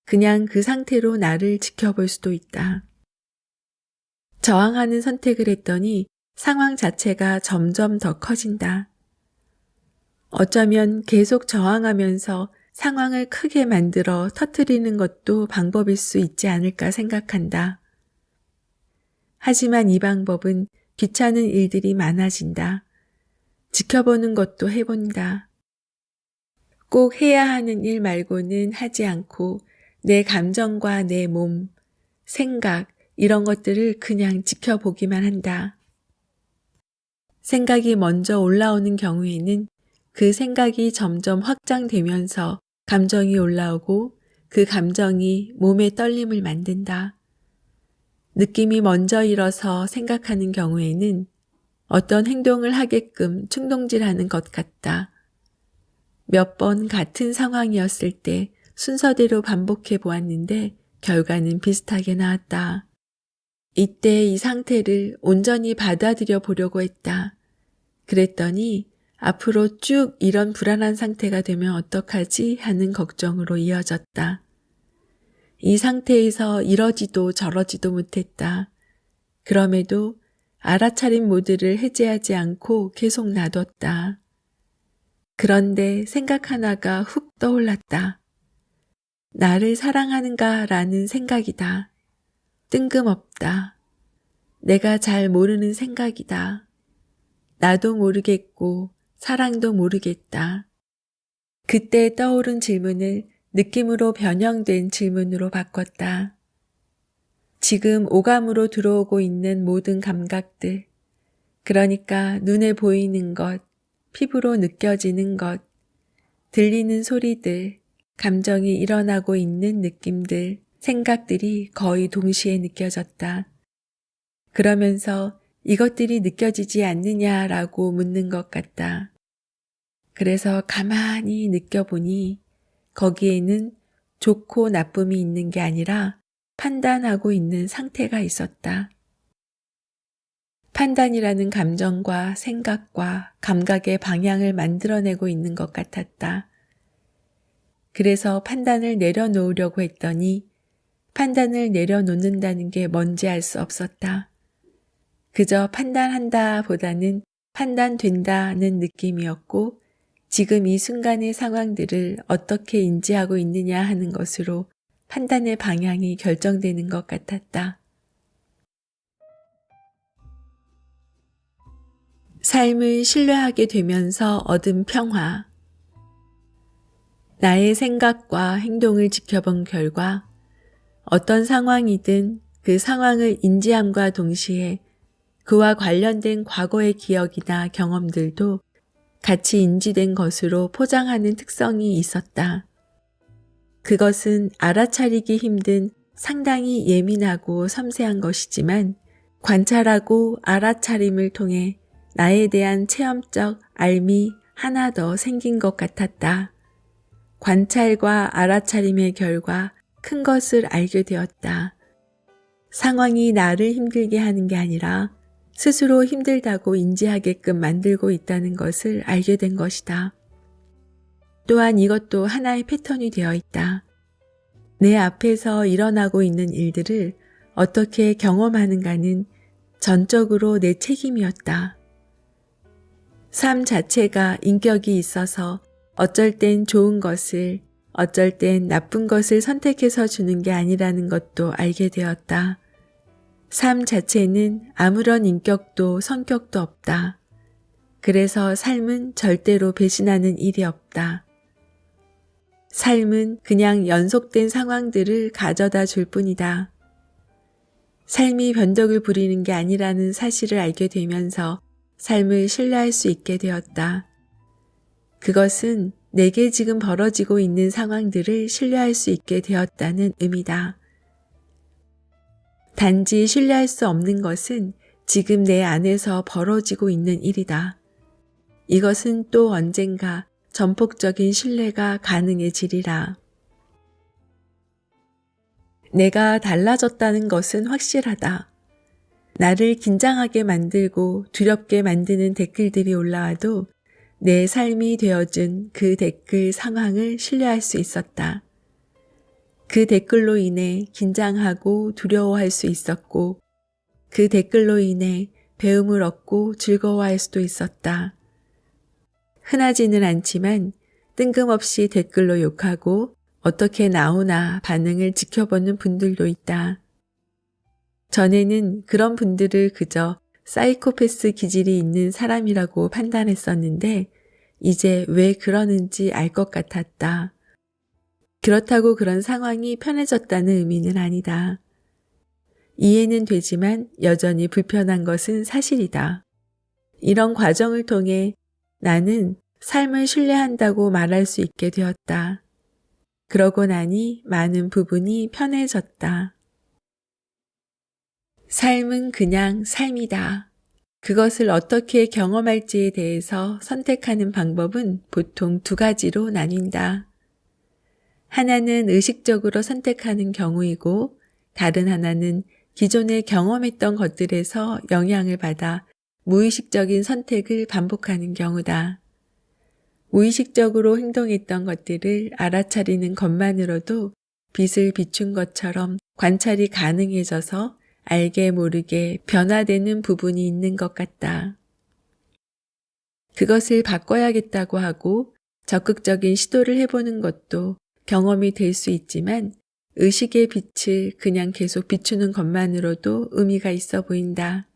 그냥 그 상태로 나를 지켜볼 수도 있다. 저항하는 선택을 했더니 상황 자체가 점점 더 커진다. 어쩌면 계속 저항하면서 상황을 크게 만들어 터뜨리는 것도 방법일 수 있지 않을까 생각한다. 하지만 이 방법은 귀찮은 일들이 많아진다. 지켜보는 것도 해본다. 꼭 해야 하는 일 말고는 하지 않고 내 감정과 내 몸, 생각, 이런 것들을 그냥 지켜보기만 한다. 생각이 먼저 올라오는 경우에는 그 생각이 점점 확장되면서 감정이 올라오고 그 감정이 몸의 떨림을 만든다. 느낌이 먼저 일어서 생각하는 경우에는 어떤 행동을 하게끔 충동질하는 것 같다. 몇 번 같은 상황이었을 때 순서대로 반복해 보았는데 결과는 비슷하게 나왔다. 이때 이 상태를 온전히 받아들여 보려고 했다. 그랬더니 앞으로 쭉 이런 불안한 상태가 되면 어떡하지 하는 걱정으로 이어졌다. 이 상태에서 이러지도 저러지도 못했다. 그럼에도 알아차림 모드를 해제하지 않고 계속 놔뒀다. 그런데 생각 하나가 훅 떠올랐다. 나를 사랑하는가 라는 생각이다. 뜬금없다. 내가 잘 모르는 생각이다. 나도 모르겠고 사랑도 모르겠다. 그때 떠오른 질문을 느낌으로 변형된 질문으로 바꿨다. 지금 오감으로 들어오고 있는 모든 감각들, 그러니까 눈에 보이는 것, 피부로 느껴지는 것, 들리는 소리들, 감정이 일어나고 있는 느낌들, 생각들이 거의 동시에 느껴졌다. 그러면서 이것들이 느껴지지 않느냐라고 묻는 것 같다. 그래서 가만히 느껴보니 거기에는 좋고 나쁨이 있는 게 아니라 판단하고 있는 상태가 있었다. 판단이라는 감정과 생각과 감각의 방향을 만들어내고 있는 것 같았다. 그래서 판단을 내려놓으려고 했더니 판단을 내려놓는다는 게 뭔지 알 수 없었다. 그저 판단한다 보다는 판단된다는 느낌이었고 지금 이 순간의 상황들을 어떻게 인지하고 있느냐 하는 것으로 판단의 방향이 결정되는 것 같았다. 삶을 신뢰하게 되면서 얻은 평화. 나의 생각과 행동을 지켜본 결과 어떤 상황이든 그 상황을 인지함과 동시에 그와 관련된 과거의 기억이나 경험들도 같이 인지된 것으로 포장하는 특성이 있었다. 그것은 알아차리기 힘든 상당히 예민하고 섬세한 것이지만 관찰하고 알아차림을 통해 나에 대한 체험적 알미 하나 더 생긴 것 같았다. 관찰과 알아차림의 결과 큰 것을 알게 되었다. 상황이 나를 힘들게 하는 게 아니라 스스로 힘들다고 인지하게끔 만들고 있다는 것을 알게 된 것이다. 또한 이것도 하나의 패턴이 되어 있다. 내 앞에서 일어나고 있는 일들을 어떻게 경험하는가는 전적으로 내 책임이었다. 삶 자체가 인격이 있어서 어쩔 땐 좋은 것을, 어쩔 땐 나쁜 것을 선택해서 주는 게 아니라는 것도 알게 되었다. 삶 자체는 아무런 인격도 성격도 없다. 그래서 삶은 절대로 배신하는 일이 없다. 삶은 그냥 연속된 상황들을 가져다 줄 뿐이다. 삶이 변덕을 부리는 게 아니라는 사실을 알게 되면서 삶을 신뢰할 수 있게 되었다. 그것은 내게 지금 벌어지고 있는 상황들을 신뢰할 수 있게 되었다는 의미다. 단지 신뢰할 수 없는 것은 지금 내 안에서 벌어지고 있는 일이다. 이것은 또 언젠가 전폭적인 신뢰가 가능해지리라. 내가 달라졌다는 것은 확실하다. 나를 긴장하게 만들고 두렵게 만드는 댓글들이 올라와도 내 삶이 되어준 그 댓글 상황을 신뢰할 수 있었다. 그 댓글로 인해 긴장하고 두려워할 수 있었고 그 댓글로 인해 배움을 얻고 즐거워할 수도 있었다. 흔하지는 않지만 뜬금없이 댓글로 욕하고 어떻게 나오나 반응을 지켜보는 분들도 있다. 전에는 그런 분들을 그저 사이코패스 기질이 있는 사람이라고 판단했었는데 이제 왜 그러는지 알 것 같았다. 그렇다고 그런 상황이 편해졌다는 의미는 아니다. 이해는 되지만 여전히 불편한 것은 사실이다. 이런 과정을 통해 나는 삶을 신뢰한다고 말할 수 있게 되었다. 그러고 나니 많은 부분이 편해졌다. 삶은 그냥 삶이다. 그것을 어떻게 경험할지에 대해서 선택하는 방법은 보통 두 가지로 나뉜다. 하나는 의식적으로 선택하는 경우이고 다른 하나는 기존에 경험했던 것들에서 영향을 받아 무의식적인 선택을 반복하는 경우다. 무의식적으로 행동했던 것들을 알아차리는 것만으로도 빛을 비춘 것처럼 관찰이 가능해져서 알게 모르게 변화되는 부분이 있는 것 같다. 그것을 바꿔야겠다고 하고 적극적인 시도를 해보는 것도 경험이 될 수 있지만 의식의 빛을 그냥 계속 비추는 것만으로도 의미가 있어 보인다.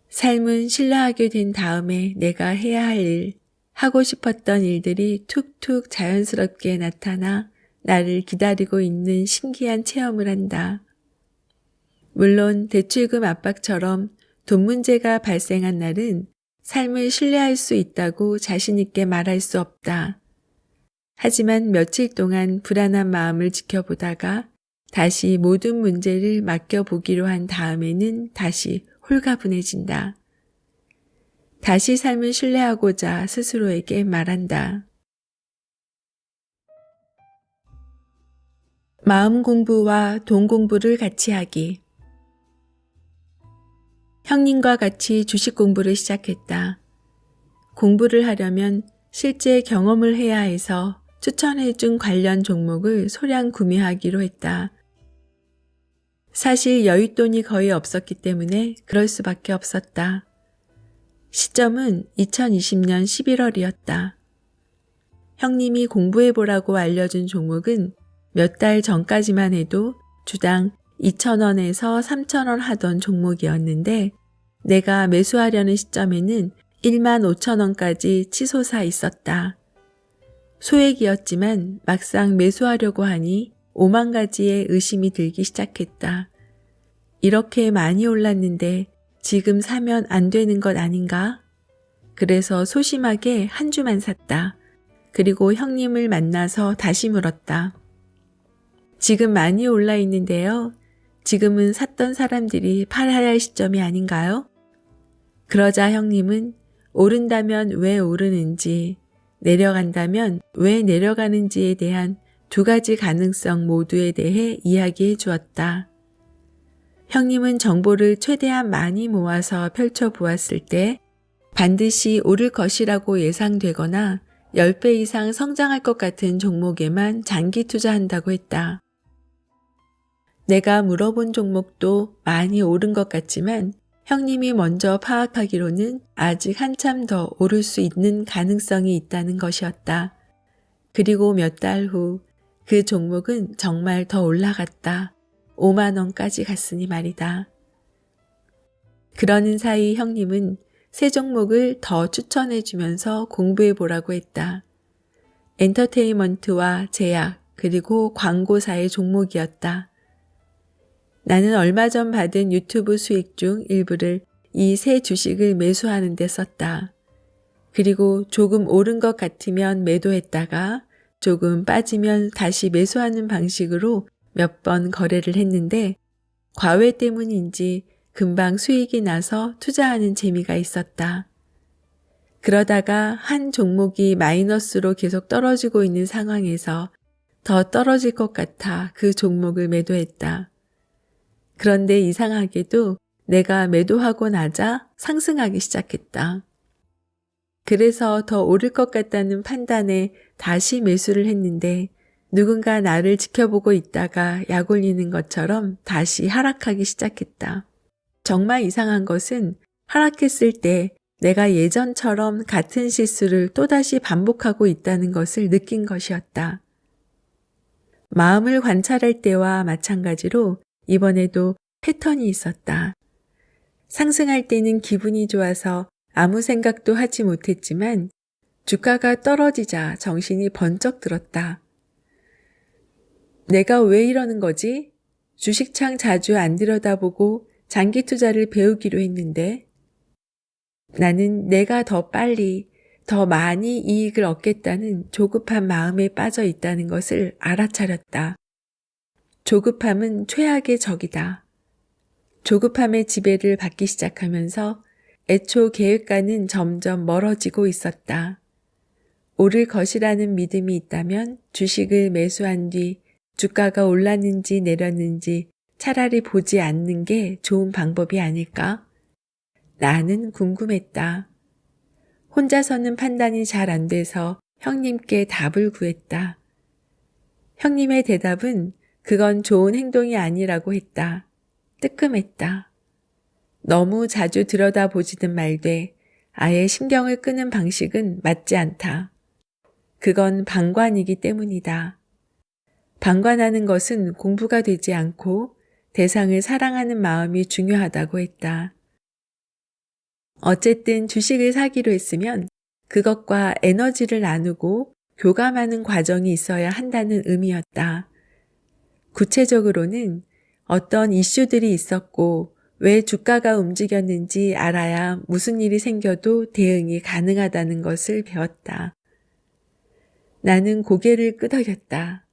삶은 신뢰하게 된 다음에 내가 해야 할 일, 하고 싶었던 일들이 툭툭 자연스럽게 나타나 나를 기다리고 있는 신기한 체험을 한다. 물론 대출금 압박처럼 돈 문제가 발생한 날은 삶을 신뢰할 수 있다고 자신 있게 말할 수 없다. 하지만 며칠 동안 불안한 마음을 지켜보다가 다시 모든 문제를 맡겨보기로 한 다음에는 다시 홀가분해진다. 다시 삶을 신뢰하고자 스스로에게 말한다. 마음 공부와 돈 공부를 같이 하기. 형님과 같이 주식 공부를 시작했다. 공부를 하려면 실제 경험을 해야 해서 추천해준 관련 종목을 소량 구매하기로 했다. 사실 여윳돈이 거의 없었기 때문에 그럴 수밖에 없었다. 시점은 2020년 11월이었다. 형님이 공부해보라고 알려준 종목은 몇 달 전까지만 해도 주당 2,000원에서 3,000원 하던 종목이었는데 내가 매수하려는 시점에는 15,000원까지 치솟아 있었다. 소액이었지만 막상 매수하려고 하니 5만 가지의 의심이 들기 시작했다. 이렇게 많이 올랐는데 지금 사면 안 되는 것 아닌가? 그래서 소심하게 한 주만 샀다. 그리고 형님을 만나서 다시 물었다. 지금 많이 올라 있는데요. 지금은 샀던 사람들이 팔아야 할 시점이 아닌가요? 그러자 형님은 오른다면 왜 오르는지, 내려간다면 왜 내려가는지에 대한 두 가지 가능성 모두에 대해 이야기해 주었다. 형님은 정보를 최대한 많이 모아서 펼쳐보았을 때 반드시 오를 것이라고 예상되거나 10배 이상 성장할 것 같은 종목에만 장기 투자한다고 했다. 내가 물어본 종목도 많이 오른 것 같지만 형님이 먼저 파악하기로는 아직 한참 더 오를 수 있는 가능성이 있다는 것이었다. 그리고 몇 달 후 그 종목은 정말 더 올라갔다. 5만 원까지 갔으니 말이다. 그러는 사이 형님은 새 종목을 더 추천해 주면서 공부해 보라고 했다. 엔터테인먼트와 제약 그리고 광고사의 종목이었다. 나는 얼마 전 받은 유튜브 수익 중 일부를 이 새 주식을 매수하는 데 썼다. 그리고 조금 오른 것 같으면 매도했다가 조금 빠지면 다시 매수하는 방식으로 몇 번 거래를 했는데 과외 때문인지 금방 수익이 나서 투자하는 재미가 있었다. 그러다가 한 종목이 마이너스로 계속 떨어지고 있는 상황에서 더 떨어질 것 같아 그 종목을 매도했다. 그런데 이상하게도 내가 매도하고 나자 상승하기 시작했다. 그래서 더 오를 것 같다는 판단에 다시 매수를 했는데 누군가 나를 지켜보고 있다가 약 올리는 것처럼 다시 하락하기 시작했다. 정말 이상한 것은 하락했을 때 내가 예전처럼 같은 실수를 또다시 반복하고 있다는 것을 느낀 것이었다. 마음을 관찰할 때와 마찬가지로 이번에도 패턴이 있었다. 상승할 때는 기분이 좋아서 아무 생각도 하지 못했지만 주가가 떨어지자 정신이 번쩍 들었다. 내가 왜 이러는 거지? 주식창 자주 안 들여다보고 장기 투자를 배우기로 했는데 나는 내가 더 빨리, 더 많이 이익을 얻겠다는 조급한 마음에 빠져 있다는 것을 알아차렸다. 조급함은 최악의 적이다. 조급함의 지배를 받기 시작하면서 애초 계획과는 점점 멀어지고 있었다. 오를 것이라는 믿음이 있다면 주식을 매수한 뒤 주가가 올랐는지 내렸는지 차라리 보지 않는 게 좋은 방법이 아닐까? 나는 궁금했다. 혼자서는 판단이 잘 안 돼서 형님께 답을 구했다. 형님의 대답은 그건 좋은 행동이 아니라고 했다. 뜨끔했다. 너무 자주 들여다보지든 말되 아예 신경을 끄는 방식은 맞지 않다. 그건 방관이기 때문이다. 방관하는 것은 공부가 되지 않고 대상을 사랑하는 마음이 중요하다고 했다. 어쨌든 주식을 사기로 했으면 그것과 에너지를 나누고 교감하는 과정이 있어야 한다는 의미였다. 구체적으로는 어떤 이슈들이 있었고 왜 주가가 움직였는지 알아야 무슨 일이 생겨도 대응이 가능하다는 것을 배웠다. 나는 고개를 끄덕였다.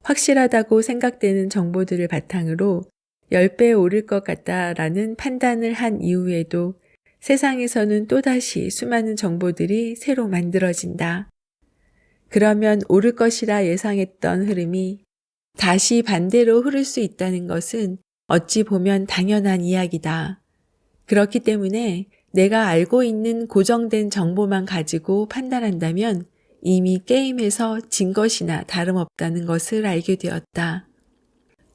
확실하다고 생각되는 정보들을 바탕으로 10배 오를 것 같다라는 판단을 한 이후에도 세상에서는 또다시 수많은 정보들이 새로 만들어진다. 그러면 오를 것이라 예상했던 흐름이 다시 반대로 흐를 수 있다는 것은 어찌 보면 당연한 이야기다. 그렇기 때문에 내가 알고 있는 고정된 정보만 가지고 판단한다면 이미 게임에서 진 것이나 다름없다는 것을 알게 되었다.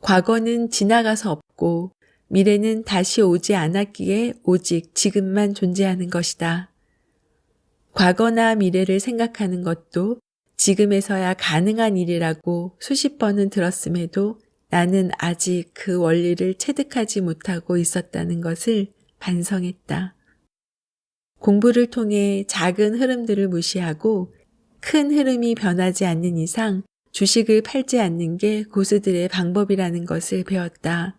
과거는 지나가서 없고 미래는 다시 오지 않았기에 오직 지금만 존재하는 것이다. 과거나 미래를 생각하는 것도 지금에서야 가능한 일이라고 수십 번은 들었음에도 나는 아직 그 원리를 체득하지 못하고 있었다는 것을 반성했다. 공부를 통해 작은 흐름들을 무시하고 큰 흐름이 변하지 않는 이상 주식을 팔지 않는 게 고수들의 방법이라는 것을 배웠다.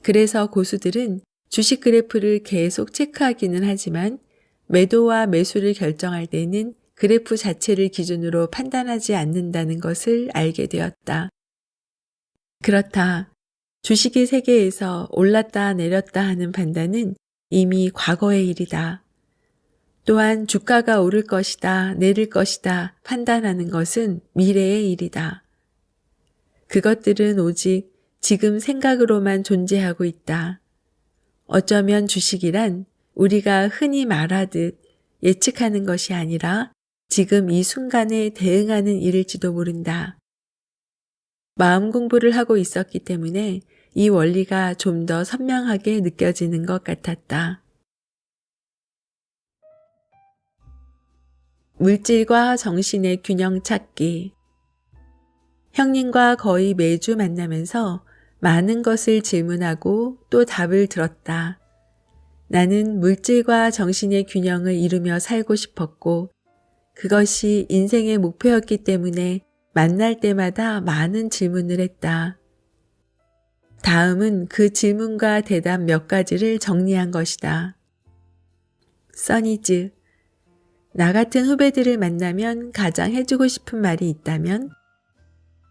그래서 고수들은 주식 그래프를 계속 체크하기는 하지만 매도와 매수를 결정할 때는 그래프 자체를 기준으로 판단하지 않는다는 것을 알게 되었다. 그렇다. 주식의 세계에서 올랐다 내렸다 하는 판단은 이미 과거의 일이다. 또한 주가가 오를 것이다, 내릴 것이다 판단하는 것은 미래의 일이다. 그것들은 오직 지금 생각으로만 존재하고 있다. 어쩌면 주식이란 우리가 흔히 말하듯 예측하는 것이 아니라 지금 이 순간에 대응하는 일일지도 모른다. 마음 공부를 하고 있었기 때문에 이 원리가 좀 더 선명하게 느껴지는 것 같았다. 물질과 정신의 균형 찾기. 형님과 거의 매주 만나면서 많은 것을 질문하고 또 답을 들었다. 나는 물질과 정신의 균형을 이루며 살고 싶었고 그것이 인생의 목표였기 때문에 만날 때마다 많은 질문을 했다. 다음은 그 질문과 대답 몇 가지를 정리한 것이다. 써니즈. 나 같은 후배들을 만나면 가장 해주고 싶은 말이 있다면?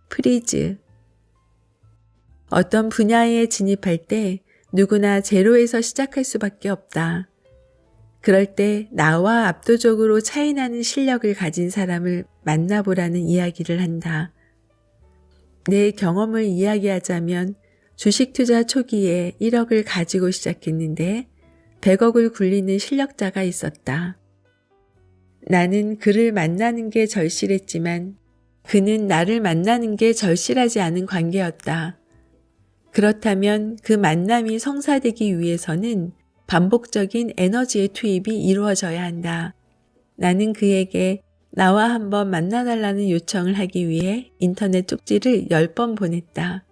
프리즈. 어떤 분야에 진입할 때 누구나 제로에서 시작할 수밖에 없다. 그럴 때 나와 압도적으로 차이나는 실력을 가진 사람을 만나보라는 이야기를 한다. 내 경험을 이야기하자면 주식 투자 초기에 1억을 가지고 시작했는데 100억을 굴리는 실력자가 있었다. 나는 그를 만나는 게 절실했지만 그는 나를 만나는 게 절실하지 않은 관계였다. 그렇다면 그 만남이 성사되기 위해서는 반복적인 에너지의 투입이 이루어져야 한다. 나는 그에게 나와 한번 만나달라는 요청을 하기 위해 인터넷 쪽지를 10번 보냈다.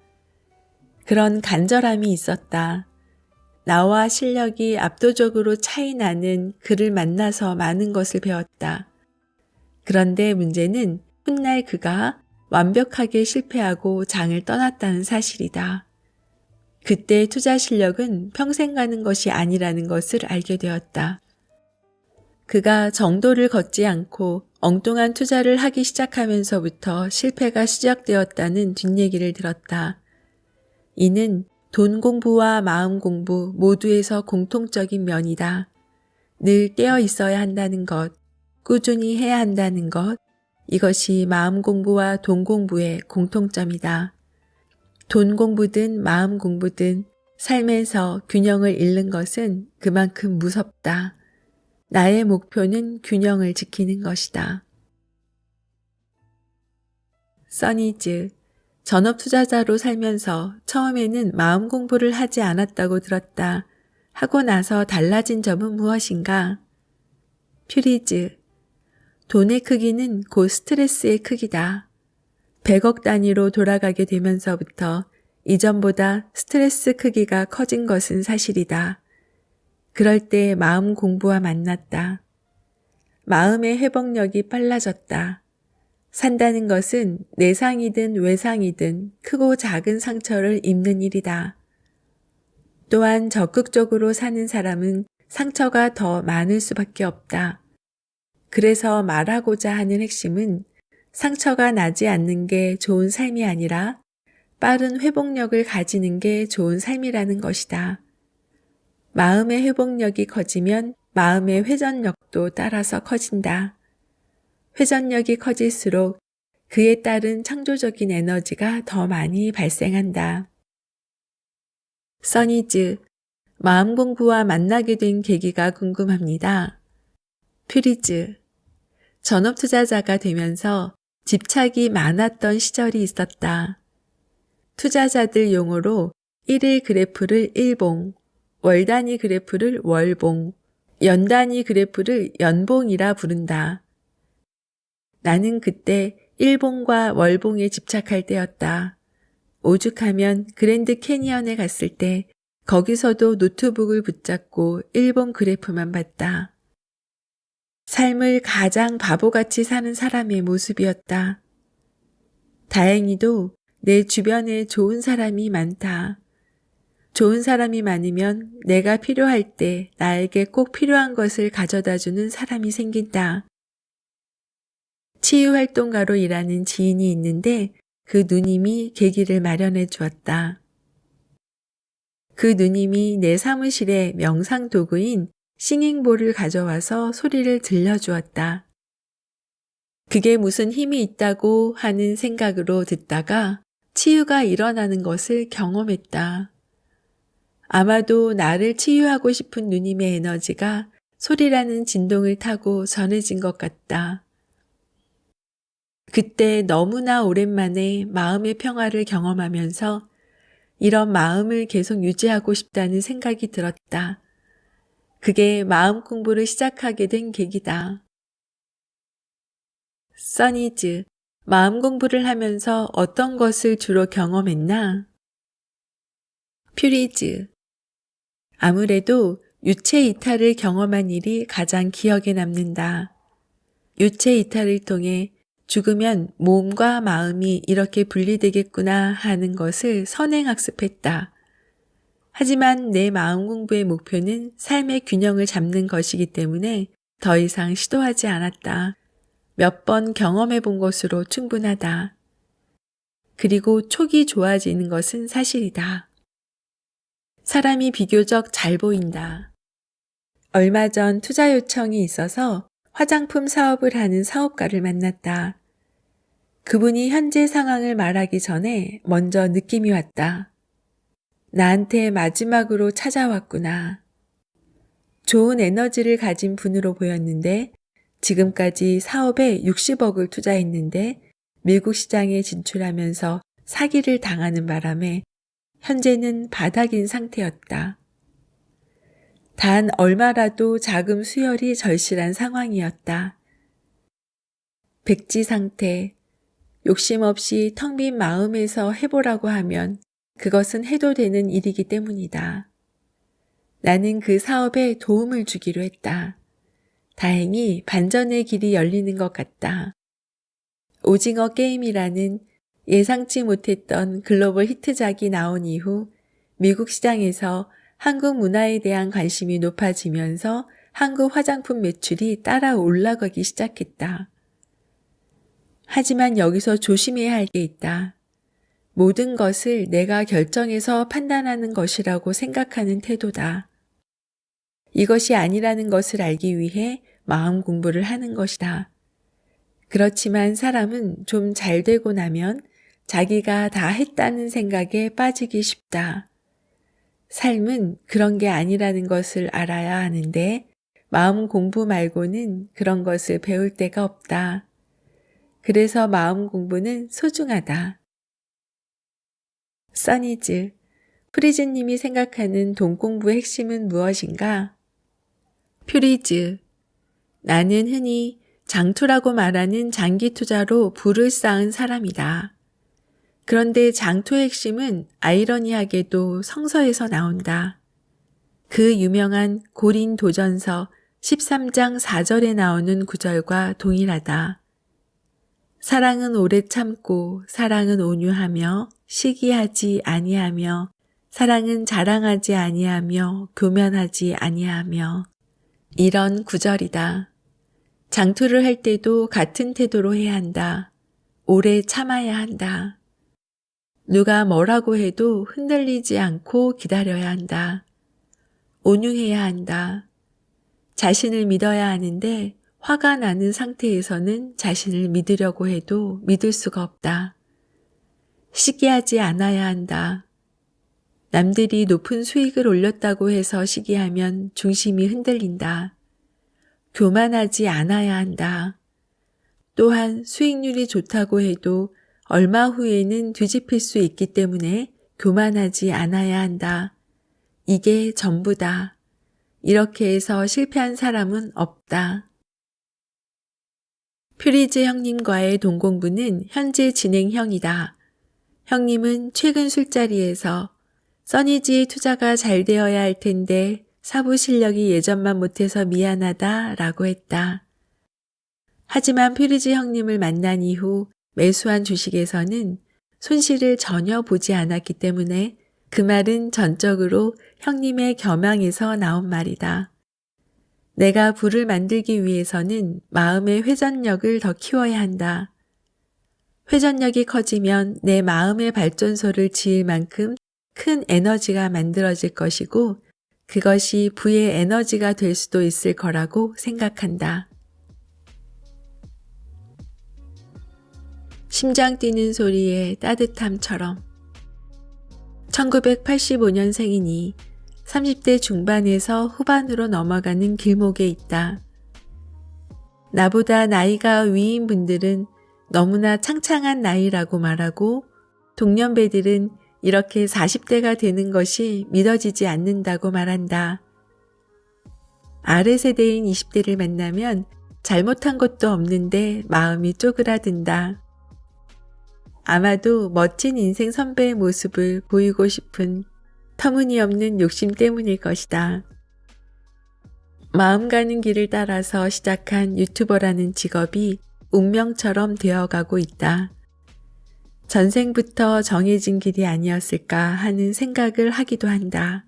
그런 간절함이 있었다. 나와 실력이 압도적으로 차이 나는 그를 만나서 많은 것을 배웠다. 그런데 문제는 훗날 그가 완벽하게 실패하고 장을 떠났다는 사실이다. 그때 투자 실력은 평생 가는 것이 아니라는 것을 알게 되었다. 그가 정도를 걷지 않고 엉뚱한 투자를 하기 시작하면서부터 실패가 시작되었다는 뒷얘기를 들었다. 이는 돈 공부와 마음 공부 모두에서 공통적인 면이다. 늘 깨어 있어야 한다는 것, 꾸준히 해야 한다는 것, 이것이 마음 공부와 돈 공부의 공통점이다. 돈 공부든 마음 공부든 삶에서 균형을 잃는 것은 그만큼 무섭다. 나의 목표는 균형을 지키는 것이다. 써니즈, 전업 투자자로 살면서 처음에는 마음 공부를 하지 않았다고 들었다. 하고 나서 달라진 점은 무엇인가? 퓨리즈, 돈의 크기는 곧 스트레스의 크기다. 100억 단위로 돌아가게 되면서부터 이전보다 스트레스 크기가 커진 것은 사실이다. 그럴 때 마음 공부와 만났다. 마음의 회복력이 빨라졌다. 산다는 것은 내상이든 외상이든 크고 작은 상처를 입는 일이다. 또한 적극적으로 사는 사람은 상처가 더 많을 수밖에 없다. 그래서 말하고자 하는 핵심은 상처가 나지 않는 게 좋은 삶이 아니라 빠른 회복력을 가지는 게 좋은 삶이라는 것이다. 마음의 회복력이 커지면 마음의 회전력도 따라서 커진다. 회전력이 커질수록 그에 따른 창조적인 에너지가 더 많이 발생한다. 써니즈, 마음 공부와 만나게 된 계기가 궁금합니다. 퓨리즈, 전업 투자자가 되면서 집착이 많았던 시절이 있었다. 투자자들 용어로 1일 그래프를 일봉, 월 단위 그래프를 월봉, 연 단위 그래프를 연봉이라 부른다. 나는 그때 일봉과 월봉에 집착할 때였다. 오죽하면 그랜드 캐니언에 갔을 때 거기서도 노트북을 붙잡고 일봉 그래프만 봤다. 삶을 가장 바보같이 사는 사람의 모습이었다. 다행히도 내 주변에 좋은 사람이 많다. 좋은 사람이 많으면 내가 필요할 때 나에게 꼭 필요한 것을 가져다주는 사람이 생긴다. 치유활동가로 일하는 지인이 있는데 그 누님이 계기를 마련해 주었다. 그 누님이 내 사무실에 명상 도구인 싱잉볼을 가져와서 소리를 들려주었다. 그게 무슨 힘이 있다고 하는 생각으로 듣다가 치유가 일어나는 것을 경험했다. 아마도 나를 치유하고 싶은 누님의 에너지가 소리라는 진동을 타고 전해진 것 같다. 그때 너무나 오랜만에 마음의 평화를 경험하면서 이런 마음을 계속 유지하고 싶다는 생각이 들었다. 그게 마음 공부를 시작하게 된 계기다. 써니즈, 마음 공부를 하면서 어떤 것을 주로 경험했나? 퓨리즈, 아무래도 유체 이탈을 경험한 일이 가장 기억에 남는다. 유체 이탈을 통해 죽으면 몸과 마음이 이렇게 분리되겠구나 하는 것을 선행학습했다. 하지만 내 마음 공부의 목표는 삶의 균형을 잡는 것이기 때문에 더 이상 시도하지 않았다. 몇 번 경험해 본 것으로 충분하다. 그리고 촉이 좋아지는 것은 사실이다. 사람이 비교적 잘 보인다. 얼마 전 투자 요청이 있어서 화장품 사업을 하는 사업가를 만났다. 그분이 현재 상황을 말하기 전에 먼저 느낌이 왔다. 나한테 마지막으로 찾아왔구나. 좋은 에너지를 가진 분으로 보였는데 지금까지 사업에 60억을 투자했는데 미국 시장에 진출하면서 사기를 당하는 바람에 현재는 바닥인 상태였다. 단 얼마라도 자금 수혈이 절실한 상황이었다. 백지 상태, 욕심 없이 텅 빈 마음에서 해보라고 하면 그것은 해도 되는 일이기 때문이다. 나는 그 사업에 도움을 주기로 했다. 다행히 반전의 길이 열리는 것 같다. 오징어 게임이라는 예상치 못했던 글로벌 히트작이 나온 이후 미국 시장에서 한국 문화에 대한 관심이 높아지면서 한국 화장품 매출이 따라 올라가기 시작했다. 하지만 여기서 조심해야 할 게 있다. 모든 것을 내가 결정해서 판단하는 것이라고 생각하는 태도다. 이것이 아니라는 것을 알기 위해 마음 공부를 하는 것이다. 그렇지만 사람은 좀 잘 되고 나면 자기가 다 했다는 생각에 빠지기 쉽다. 삶은 그런 게 아니라는 것을 알아야 하는데 마음 공부 말고는 그런 것을 배울 데가 없다. 그래서 마음 공부는 소중하다. 써니즈, 프리즈님이 생각하는 돈 공부의 핵심은 무엇인가? 퓨리즈, 나는 흔히 장투라고 말하는 장기 투자로 부를 쌓은 사람이다. 그런데 장투의 핵심은 아이러니하게도 성서에서 나온다. 그 유명한 고린도전서 13장 4절에 나오는 구절과 동일하다. 사랑은 오래 참고 사랑은 온유하며 시기하지 아니하며 사랑은 자랑하지 아니하며 교만하지 아니하며 이런 구절이다. 장투를 할 때도 같은 태도로 해야 한다. 오래 참아야 한다. 누가 뭐라고 해도 흔들리지 않고 기다려야 한다. 온유해야 한다. 자신을 믿어야 하는데 화가 나는 상태에서는 자신을 믿으려고 해도 믿을 수가 없다. 시기하지 않아야 한다. 남들이 높은 수익을 올렸다고 해서 시기하면 중심이 흔들린다. 교만하지 않아야 한다. 또한 수익률이 좋다고 해도 얼마 후에는 뒤집힐 수 있기 때문에 교만하지 않아야 한다. 이게 전부다. 이렇게 해서 실패한 사람은 없다. 퓨리즈 형님과의 돈 공부는 현재 진행형이다. 형님은 최근 술자리에서 써니지의 투자가 잘 되어야 할 텐데 사부 실력이 예전만 못해서 미안하다 라고 했다. 하지만 퓨리즈 형님을 만난 이후 매수한 주식에서는 손실을 전혀 보지 않았기 때문에 그 말은 전적으로 형님의 겸양에서 나온 말이다. 내가 부를 만들기 위해서는 마음의 회전력을 더 키워야 한다. 회전력이 커지면 내 마음의 발전소를 지을 만큼 큰 에너지가 만들어질 것이고 그것이 부의 에너지가 될 수도 있을 거라고 생각한다. 심장 뛰는 소리의 따뜻함처럼 1985년생이니 30대 중반에서 후반으로 넘어가는 길목에 있다. 나보다 나이가 위인 분들은 너무나 창창한 나이라고 말하고 동년배들은 이렇게 40대가 되는 것이 믿어지지 않는다고 말한다. 아래 세대인 20대를 만나면 잘못한 것도 없는데 마음이 쪼그라든다. 아마도 멋진 인생 선배의 모습을 보이고 싶은 터무니없는 욕심 때문일 것이다. 마음 가는 길을 따라서 시작한 유튜버라는 직업이 운명처럼 되어가고 있다. 전생부터 정해진 길이 아니었을까 하는 생각을 하기도 한다.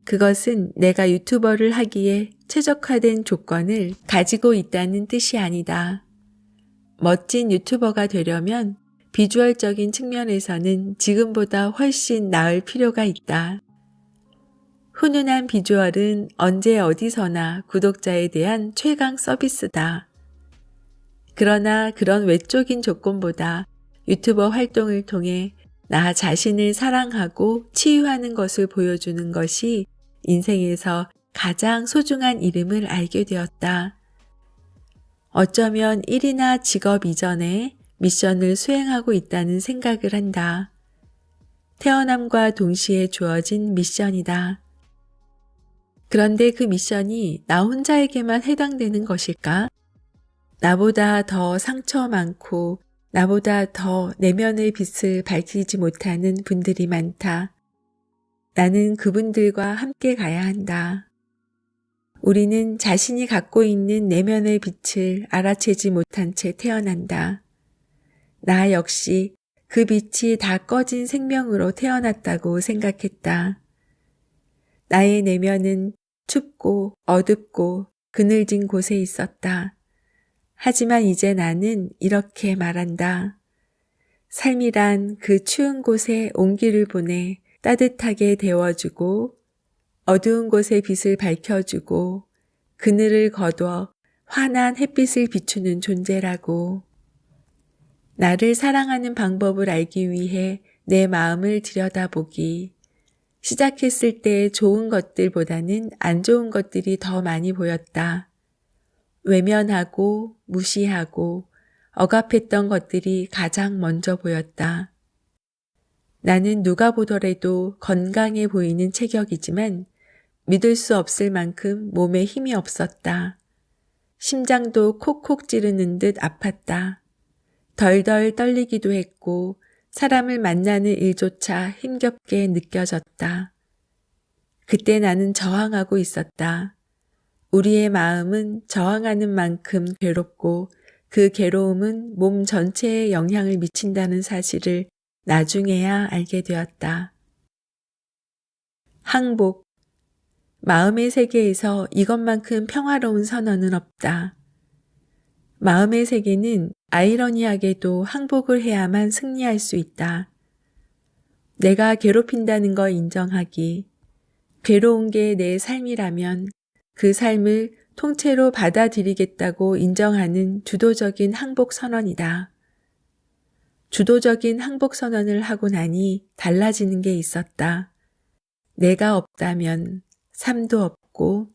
그것은 내가 유튜버를 하기에 최적화된 조건을 가지고 있다는 뜻이 아니다. 멋진 유튜버가 되려면 비주얼적인 측면에서는 지금보다 훨씬 나을 필요가 있다. 훈훈한 비주얼은 언제 어디서나 구독자에 대한 최강 서비스다. 그러나 그런 외적인 조건보다 유튜버 활동을 통해 나 자신을 사랑하고 치유하는 것을 보여주는 것이 인생에서 가장 소중한 이름을 알게 되었다. 어쩌면 일이나 직업 이전에 미션을 수행하고 있다는 생각을 한다. 태어남과 동시에 주어진 미션이다. 그런데 그 미션이 나 혼자에게만 해당되는 것일까? 나보다 더 상처 많고 나보다 더 내면의 빛을 밝히지 못하는 분들이 많다. 나는 그분들과 함께 가야 한다. 우리는 자신이 갖고 있는 내면의 빛을 알아채지 못한 채 태어난다. 나 역시 그 빛이 다 꺼진 생명으로 태어났다고 생각했다. 나의 내면은 춥고 어둡고 그늘진 곳에 있었다. 하지만 이제 나는 이렇게 말한다. 삶이란 그 추운 곳에 온기를 보내 따뜻하게 데워주고 어두운 곳의 빛을 밝혀주고 그늘을 거둬 환한 햇빛을 비추는 존재라고. 나를 사랑하는 방법을 알기 위해 내 마음을 들여다보기. 시작했을 때 좋은 것들보다는 안 좋은 것들이 더 많이 보였다. 외면하고 무시하고 억압했던 것들이 가장 먼저 보였다. 나는 누가 보더라도 건강해 보이는 체격이지만 믿을 수 없을 만큼 몸에 힘이 없었다. 심장도 콕콕 찌르는 듯 아팠다. 덜덜 떨리기도 했고 사람을 만나는 일조차 힘겹게 느껴졌다. 그때 나는 저항하고 있었다. 우리의 마음은 저항하는 만큼 괴롭고 그 괴로움은 몸 전체에 영향을 미친다는 사실을 나중에야 알게 되었다. 항복. 마음의 세계에서 이것만큼 평화로운 선언은 없다. 마음의 세계는 아이러니하게도 항복을 해야만 승리할 수 있다. 내가 괴롭힌다는 걸 인정하기. 괴로운 게 내 삶이라면 그 삶을 통째로 받아들이겠다고 인정하는 주도적인 항복 선언이다. 주도적인 항복 선언을 하고 나니 달라지는 게 있었다. 내가 없다면 삶도 없고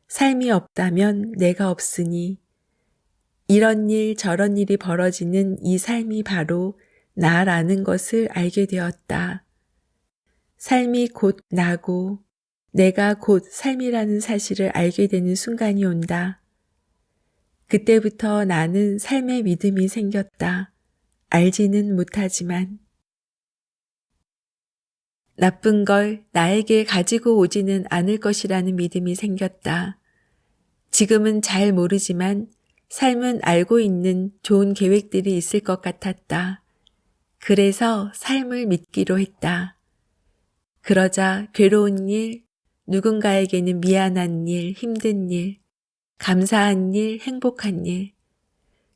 삶이 없다면 내가 없으니 이런 일 저런 일이 벌어지는 이 삶이 바로 나라는 것을 알게 되었다. 삶이 곧 나고 내가 곧 삶이라는 사실을 알게 되는 순간이 온다. 그때부터 나는 삶의 믿음이 생겼다. 알지는 못하지만. 나쁜 걸 나에게 가지고 오지는 않을 것이라는 믿음이 생겼다. 지금은 잘 모르지만 삶은 알고 있는 좋은 계획들이 있을 것 같았다. 그래서 삶을 믿기로 했다. 그러자 괴로운 일, 누군가에게는 미안한 일, 힘든 일, 감사한 일, 행복한 일,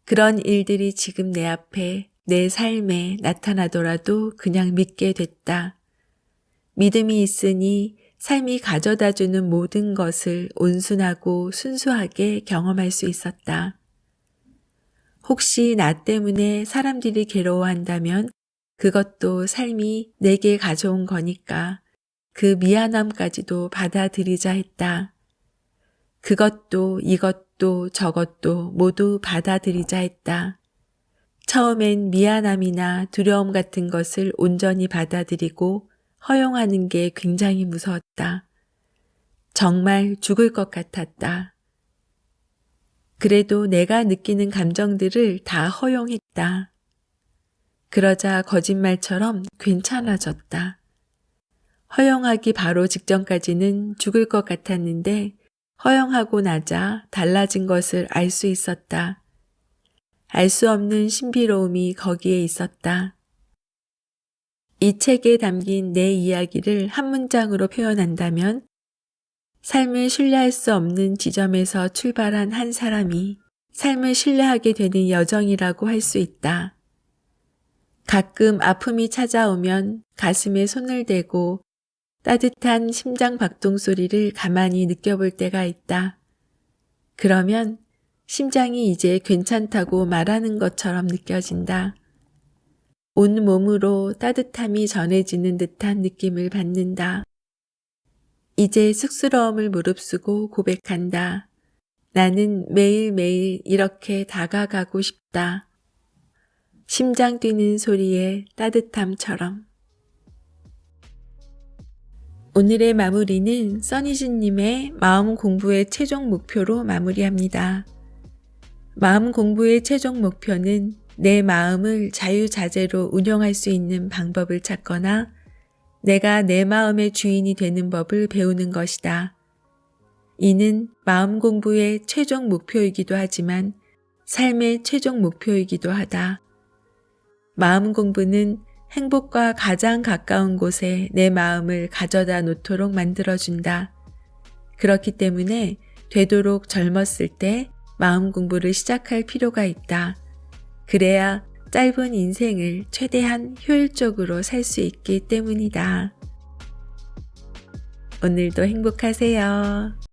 그런 일들이 지금 내 앞에, 내 삶에 나타나더라도 그냥 믿게 됐다. 믿음이 있으니 삶이 가져다주는 모든 것을 온순하고 순수하게 경험할 수 있었다. 혹시 나 때문에 사람들이 괴로워한다면 그것도 삶이 내게 가져온 거니까 그 미안함까지도 받아들이자 했다. 그것도 이것도 저것도 모두 받아들이자 했다. 처음엔 미안함이나 두려움 같은 것을 온전히 받아들이고 허용하는 게 굉장히 무서웠다. 정말 죽을 것 같았다. 그래도 내가 느끼는 감정들을 다 허용했다. 그러자 거짓말처럼 괜찮아졌다. 허용하기 바로 직전까지는 죽을 것 같았는데 허용하고 나자 달라진 것을 알 수 있었다. 알 수 없는 신비로움이 거기에 있었다. 이 책에 담긴 내 이야기를 한 문장으로 표현한다면 삶을 신뢰할 수 없는 지점에서 출발한 한 사람이 삶을 신뢰하게 되는 여정이라고 할 수 있다. 가끔 아픔이 찾아오면 가슴에 손을 대고 따뜻한 심장 박동 소리를 가만히 느껴볼 때가 있다. 그러면 심장이 이제 괜찮다고 말하는 것처럼 느껴진다. 온 몸으로 따뜻함이 전해지는 듯한 느낌을 받는다. 이제 쑥스러움을 무릅쓰고 고백한다. 나는 매일매일 이렇게 다가가고 싶다. 심장 뛰는 소리의 따뜻함처럼. 오늘의 마무리는 써니즈님의 마음 공부의 최종 목표로 마무리합니다. 마음 공부의 최종 목표는 내 마음을 자유자재로 운영할 수 있는 방법을 찾거나 내가 내 마음의 주인이 되는 법을 배우는 것이다. 이는 마음 공부의 최종 목표이기도 하지만 삶의 최종 목표이기도 하다. 마음 공부는 행복과 가장 가까운 곳에 내 마음을 가져다 놓도록 만들어준다. 그렇기 때문에 되도록 젊었을 때 마음 공부를 시작할 필요가 있다. 그래야 짧은 인생을 최대한 효율적으로 살 수 있기 때문이다. 오늘도 행복하세요.